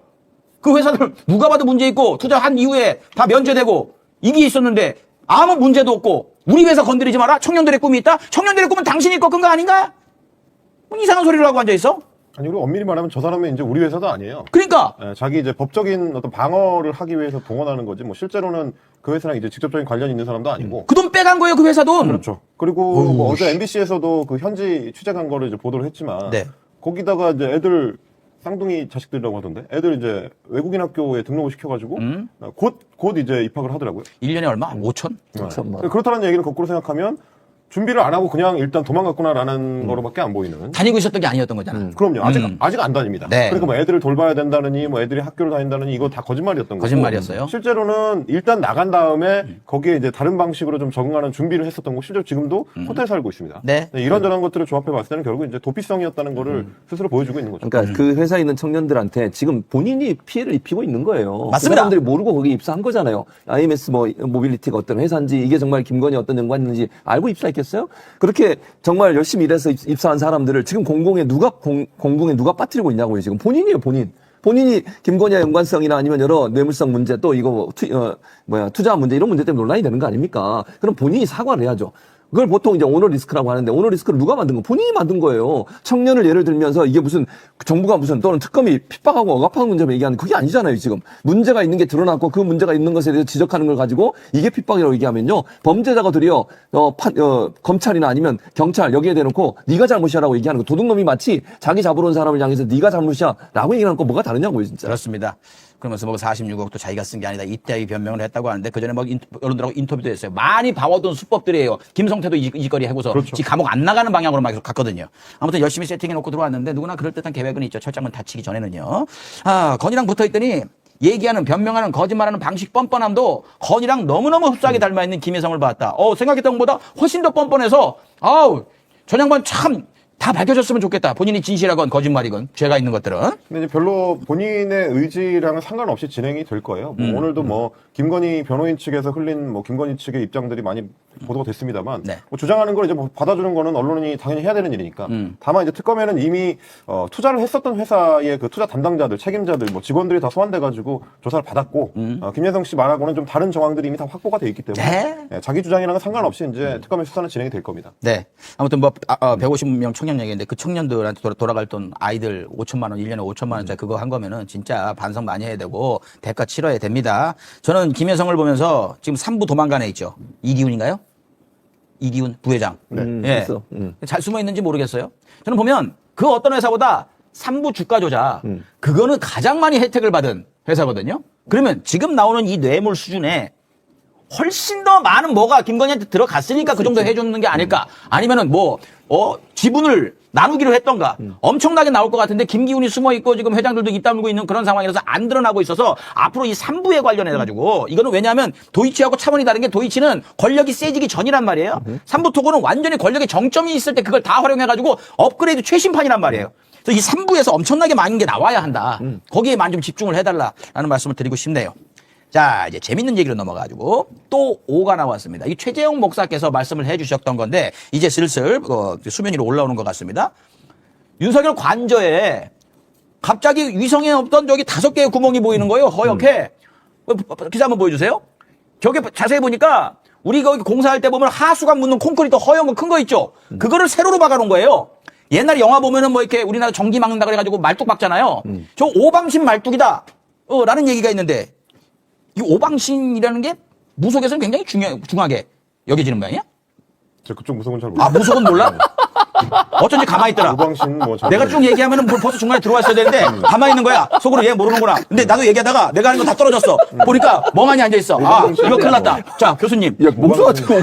그 회사들 누가 봐도 문제 있고 투자한 이후에 다 면제되고 이게 있었는데 아무 문제도 없고 우리 회사 건드리지 마라. 청년들의 꿈이 있다. 청년들의 꿈은 당신이 꺾은 거 아닌가? 이상한 소리를 하고 앉아 있어. 아니, 그리고 엄밀히 말하면 저 사람은 이제 우리 회사도 아니에요. 그러니까 자기 이제 법적인 어떤 방어를 하기 위해서 동원하는 거지. 뭐 실제로는 그 회사랑 이제 직접적인 관련이 있는 사람도 아니고. 그 돈 빼간 거예요, 그 회사 돈. 그렇죠. 그리고 뭐 어제 MBC에서도 그 현지 취재 간 거를 이제 보도를 했지만 네. 거기다가 이제 애들 쌍둥이 자식들이라고 하던데 애들 이제 외국인 학교에 등록을 시켜가지고 곧 이제 입학을 하더라고요. 1년에 얼마? 5천? 그렇다는 얘기를 거꾸로 생각하면 준비를 안 하고 그냥 일단 도망갔구나라는 거로밖에 안 보이는. 다니고 있었던 게 아니었던 거잖아. 그럼요. 아직 안 다닙니다. 네. 그러니까 뭐 애들을 돌봐야 된다느니 뭐 애들이 학교를 다닌다느니 이거 다 거짓말이었던 거고. 거짓말이었어요? 실제로는 일단 나간 다음에 거기에 이제 다른 방식으로 좀 적응하는 준비를 했었던 거. 실제로 지금도 호텔에 살고 있습니다. 네. 이런저런 것들을 조합해 봤을 때는 결국 이제 도피성이었다는 거를 스스로 보여주고 있는 거죠. 그러니까 그 회사에 있는 청년들한테 지금 본인이 피해를 입히고 있는 거예요. 맞습니다. 그 사람들이 모르고 거기 입사한 거잖아요. IMS 뭐 모빌리티가 어떤 회사인지 이게 정말 김건희 어떤 연관이 있는지 알고 입사했겠어요? 그렇게 정말 열심히 일해서 입사한 사람들을 지금 공공에 누가 빠뜨리고 있냐고요. 지금 본인이에요, 본인. 본인이 김건희와 연관성이나 아니면 여러 뇌물성 문제 또 이거 투자 문제 이런 문제 때문에 논란이 되는 거 아닙니까? 그럼 본인이 사과를 해야죠. 그걸 보통 이제 오너 리스크라고 하는데 오너 리스크를 누가 만든 거? 본인이 만든 거예요. 청년을 예를 들면서 이게 무슨 정부가 무슨 또는 특검이 핍박하고 억압하는 문제만 얘기하는 그게 아니잖아요. 지금 문제가 있는 게 드러났고 그 문제가 있는 것에 대해서 지적하는 걸 가지고 이게 핍박이라고 얘기하면요. 범죄자가 도리어 검찰이나 아니면 경찰 여기에 대놓고 네가 잘못이야라고 얘기하는 거. 도둑놈이 마치 자기 잡으러 온 사람을 향해서 네가 잘못이야라고 얘기하는 거 뭐가 다르냐고요, 진짜. 그렇습니다. 그러면서 뭐 46억도 자기가 쓴 게 아니다. 이때의 변명을 했다고 하는데 그전에 뭐 언론들하고 인터뷰도 했어요. 많이 봐오던 수법들이에요. 김성태도 이 거리 해고서 그렇죠. 지금 감옥 안 나가는 방향으로 막 계속 갔거든요. 아무튼 열심히 세팅해놓고 들어왔는데 누구나 그럴듯한 계획은 있죠. 철장문 다치기 전에는요. 건이랑 붙어있더니 얘기하는 변명하는 거짓말하는 방식 뻔뻔함도 건이랑 너무너무 흡사하게 닮아있는 김혜성을 봤다. 생각했던 것보다 훨씬 더 뻔뻔해서 저 양반 참 다 밝혀졌으면 좋겠다. 본인이 진실하건 거짓말이건 죄가 있는 것들은. 근데 이제 별로 본인의 의지랑은 상관없이 진행이 될 거예요. 뭐 오늘도 뭐 김건희 변호인 측에서 흘린 뭐 김건희 측의 입장들이 많이 보도가 됐습니다만 뭐 주장하는 걸 이제 뭐 받아주는 거는 언론이 당연히 해야 되는 일이니까. 다만 이제 특검에는 이미 투자를 했었던 회사의 그 투자 담당자들, 책임자들, 뭐 직원들이 다 소환돼 가지고 조사를 받았고 김혜성 씨 말하고는 좀 다른 정황들이 이미 다 확보가 돼 있기 때문에 자기 주장이랑은 상관없이 이제 특검의 수사는 진행이 될 겁니다. 네. 아무튼 뭐 150명 청년 얘기인데 그 청년들한테 돌아갈 돈 아이들 5천만 원 1년에 5천만 원짜리 그거 한 거면은 진짜 반성 많이 해야 되고 대가 치러야 됩니다. 저는 김혜성을 보면서 지금 3부 도망간 애 있죠. 이기훈인가요? 이기훈 부회장. 예. 잘 숨어 있는지 모르겠어요. 저는 보면 그 어떤 회사보다 3부 주가 조작 그거는 가장 많이 혜택을 받은 회사거든요. 그러면 지금 나오는 이 뇌물 수준에 훨씬 더 많은 뭐가 김건희한테 들어갔으니까 그 정도 해주는 게 아닐까. 아니면은 지분을 나누기로 했던가. 엄청나게 나올 것 같은데 김기훈이 숨어 있고 지금 회장들도 입 다물고 있는 그런 상황이라서 안 드러나고 있어서 앞으로 이 3부에 관련해가지고 이거는 왜냐하면 도이치하고 차원이 다른 게 도이치는 권력이 세지기 전이란 말이에요. 3부 토고는 완전히 권력의 정점이 있을 때 그걸 다 활용해가지고 업그레이드 최신판이란 말이에요. 그래서 이 3부에서 엄청나게 많은 게 나와야 한다. 거기에만 좀 집중을 해달라라는 말씀을 드리고 싶네요. 자, 이제 재밌는 얘기로 넘어가지고 또 5가 나왔습니다. 이 최재형 목사께서 말씀을 해주셨던 건데 이제 슬슬 수면 위로 올라오는 것 같습니다. 윤석열 관저에 갑자기 위성에 없던 저기 5개의 구멍이 보이는 거예요. 허옇게. 기사 한번 보여주세요. 저기 자세히 보니까 우리 거기 공사할 때 보면 하수관 묻는 콘크리트 허연 거 큰 거 있죠. 그거를 세로로 박아놓은 거예요. 옛날에 영화 보면은 뭐 이렇게 우리나라 전기 막는다 그래가지고 말뚝 박잖아요. 저 오방신 말뚝이다. 라는 얘기가 있는데 이 오방신이라는 게 무속에서는 굉장히 중요하게 여겨지는 모양이야? 저 그쪽 무속은 잘 몰라요. 무속은 몰라? 어쩐지 가만히 있더라. 오방신 뭐 내가 쭉 얘기하면은 벌써 중간에 들어왔어야 되는데 가만히 있는 거야. 속으로 얘 모르는구나. 근데 나도 얘기하다가 내가 하는 거 다 떨어졌어. 보니까 멍하니 앉아있어. 이거 큰일 났다. 자, 교수님. 야, 목소리가 지금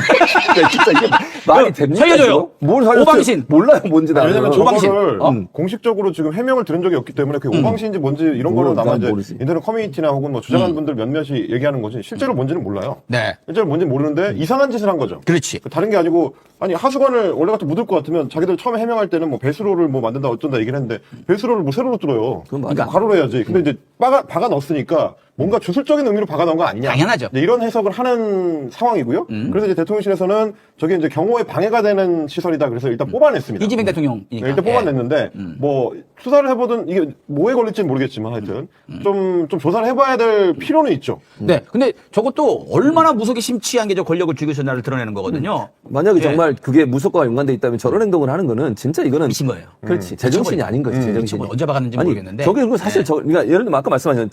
진짜 이게 말이 됩니까? 살려줘요. 뭘 살려줘요? 오방신. 몰라요, 뭔지 나는. 왜냐면 저거를 공식적으로 지금 해명을 들은 적이 없기 때문에 그게 오방신인지 뭔지 이런 거는 아마 이제 인터넷 커뮤니티나 혹은 뭐 주장하는 분들 몇몇이 얘기하는 거지 실제로 뭔지는 몰라요. 네. 실제로 뭔지는 모르는데 이상한 짓을 한 거죠. 그렇지. 다른 게 아니고 아니 하수관을 원래 같은 묻을 것 같으면 자기들 처음에 해명할 때는 뭐 배수로를 뭐 만든다 어쩐다 얘기를 했는데 배수로를 뭐 세로로 뚫어요. 그러니까 가로로 해야지. 근데 이제 박아 넣었으니까 뭔가 주술적인 의미로 박아 넣은 거 아니냐. 당연하죠. 이런 해석을 하는 상황이고요. 그래서 이제 대통령실에서는 저게 이제 경호에 방해가 되는 시설이다. 그래서 일단 뽑아냈습니다. 이재명 대통령. 네, 일단 뽑아냈는데 뭐 수사를 해보든 이게 뭐에 걸릴지는 모르겠지만 하여튼 좀 조사를 해봐야 될 필요는 있죠. 네. 근데 저것도 얼마나 무속에 심취한 게 저 권력을 쥐고 있었나를 드러내는 거거든요. 만약에 정말 그게 무속과 연관돼 있다면 저런 행동을 하는 거는 진짜 이거는 미친 거예요. 그렇지. 제정신이 아닌 거지. 제정신이. 언제 박았는지 모르겠는데. 저게 사실 그러니까 예를 들면 아까 말씀하신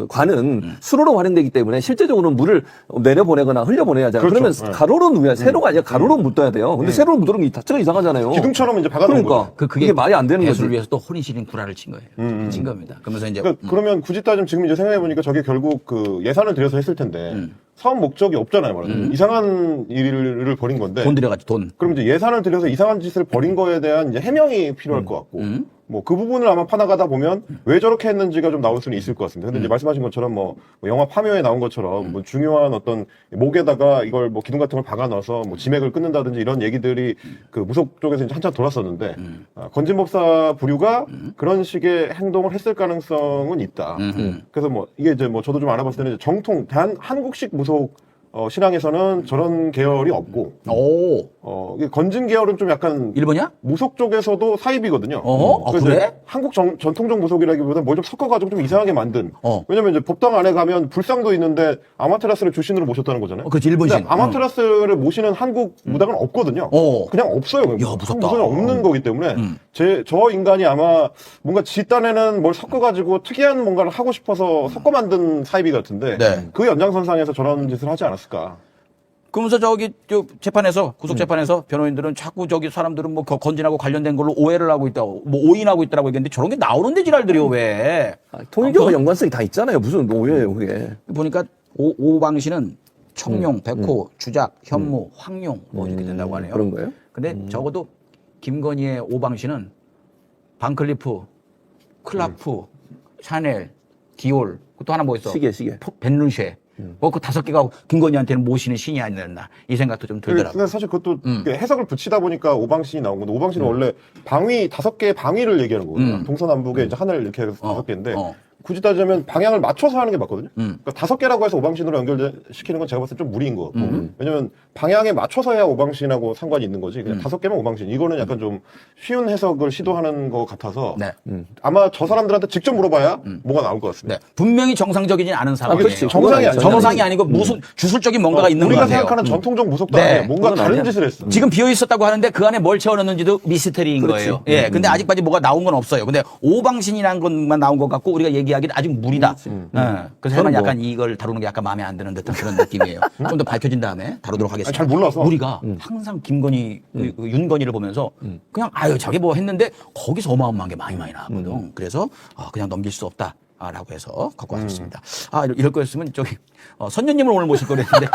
관은 수로로 활용되기 때문에 실제적으로는 물을 내려보내거나 흘려보내야 하잖아요. 그렇죠. 그러면 가로로 누야 세로가 아니라 가로로 묻어야 돼요. 근데 세로로 묻는 게 자체가 이상하잖아요. 기둥처럼 이제 박아놓은 그러니까 거죠. 그게 말이 안 되는 거지. 배수를 위해서 또 혼인실인 구라를 친 거예요. 친 겁니다. 그러면서 이제 그러면 굳이 따지면 지금 이제 생각해보니까 저게 결국 그 예산을 들여서 했을 텐데 사업 목적이 없잖아요. 말하자면 이상한 일을 벌인 건데 돈 들여가지고 돈. 그럼 이제 예산을 들여서 이상한 짓을 벌인 거에 대한 이제 해명이 필요할 것 같고 뭐 그 부분을 아마 파나가다 보면 왜 저렇게 했는지가 좀 나올 수는 있을 것 같습니다. 근데 이제 말씀하신 것처럼 뭐 영화 파묘에 나온 것처럼 뭐 중요한 어떤 목에다가 이걸 뭐 기둥 같은 걸 박아 넣어서 뭐 지맥을 끊는다든지 이런 얘기들이 그 무속 쪽에서 이제 한참 돌았었는데 건진법사 부류가 그런 식의 행동을 했을 가능성은 있다. 그래서 뭐 이게 이제 뭐 저도 좀 알아봤을 때는 정통 한국식 무속 신앙에서는 저런 계열이 없고, 이게 건진 계열은 좀 약간 일본이야? 무속 쪽에서도 사입이거든요. 그래? 이제 한국 전통적 무속이라기보다 뭘 좀 섞어가지고 좀 이상하게 만든. 왜냐면 이제 법당 안에 가면 불상도 있는데 아마테라스를 주신으로 모셨다는 거잖아요. 그렇지, 일본신. 근데 아마테라스를 모시는 한국 무당은 없거든요. 그냥 없어요. 무섭다. 무속은 없는 거기 때문에 저 인간이 아마 뭔가 지 딴에는 뭘 섞어가지고 특이한 뭔가를 하고 싶어서 섞어 만든 사이비 같은데 그 연장선상에서 저런 짓을 하지 않았을까. 그러면서 재판에서 구속 재판에서 변호인들은 자꾸 사람들은 뭐 건진하고 관련된 걸로 오해를 하고 있다고 뭐 오인하고 있다라고 얘기했는데 저런 게 나오는데 지랄들이요 왜? 통일교와 연관성이 다 있잖아요. 무슨 오해예요 그게? 보니까 오방신은 청룡, 백호, 주작, 현무, 황룡 뭐 이렇게 된다고 하네요. 그런 거예요? 근데 적어도 김건희의 오방신은 반클리프, 클라프, 샤넬, 디올 또 하나 뭐 있어? 시계. 벤루쉐. 그 5개가 김건희한테는 모시는 신이 아니었나 이 생각도 좀 들더라고요. 근데 사실 그것도 해석을 붙이다 보니까 오방신이 나온 건데 오방신은 원래 방위 5개의 방위를 얘기하는 거거든요. 동서남북에 이제 하늘 이렇게 해서 5개인데 굳이 따지면 방향을 맞춰서 하는 게 맞거든요. 그러니까 5개라고 해서 오방신으로 연결시키는 건 제가 봤을 때 좀 무리인 것 같고 왜냐면 방향에 맞춰서 해야 오방신하고 상관이 있는 거지 그냥 5개면 오방신 이거는 약간 좀 쉬운 해석을 시도하는 것 같아서 아마 저 사람들한테 직접 물어봐야 뭐가 나올 것 같습니다. 분명히 정상적이진 않은 상황이에요. 그렇지. 정상이 아니고 무슨 주술적인 뭔가가 있는 것 우리가 같아요. 생각하는 전통적 무속도 아니에요. 뭔가 다른 짓을 했어. 지금 비어 있었다고 하는데 그 안에 뭘 채워넣는지도 미스터리인 거예요. 예, 근데 아직까지 뭐가 나온 건 없어요. 근데 오방신이라는 것만 나온 것 같고 우리가 얘기하기는 아직 무리다. 그래서 저는 약간 이걸 다루는 게 약간 마음에 안 드는 듯한 그런 느낌이에요. 좀 더 밝혀진 다음에 다루도록 하겠습니다. 잘 몰라서 우리가 항상 김건희, 윤건희를 보면서 그냥 저게 뭐 했는데 거기서 어마어마한 게 많이 나왔거든. 그래서 그냥 넘길 수 없다. 라고 해서 갖고 왔습니다. 이럴 거였으면 선녀님을 오늘 모실 거랬는데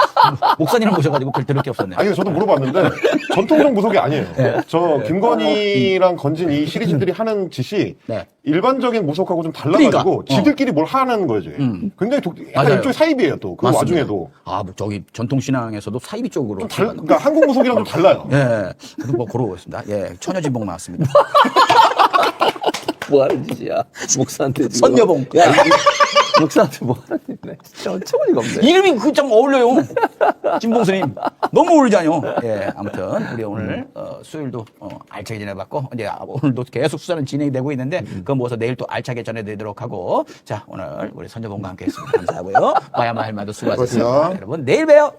목사님을 모셔가지고 별 들을 게 없었네요. 아니, 저도 물어봤는데 전통적 무속이 아니에요. 저 김건희랑 건진 이 시리즈들이 하는 짓이 일반적인 무속하고 좀 달라가지고 지들끼리 뭘 하는 거죠. 굉장히 약간 일종의 사이비예요 또. 그 와중에도. 전통신앙에서도 사이비 쪽으로. 그러니까 한국 무속이랑 좀 달라요. 예. 그래도 뭐 고르겠습니다. 예. 처녀진봉 나왔습니다. 뭐 하는 짓이야. 목사한테. 선녀봉. 야, 목사한테 뭐 하는 짓이네. 진짜 어처구니가 없네. 이름이 그 참 어울려요. 진봉스님. 너무 어울리잖아요. 예. 아무튼, 우리 오늘, 수요일도, 알차게 지내봤고, 이제 오늘도 계속 수사는 진행이 되고 있는데, 그건 모아서 내일 또 알차게 전해드리도록 하고, 자, 오늘 우리 선녀봉과 함께 했습니다. 감사하고요. 마야마 할마도 수고하셨습니다. 여러분, 내일 봬요.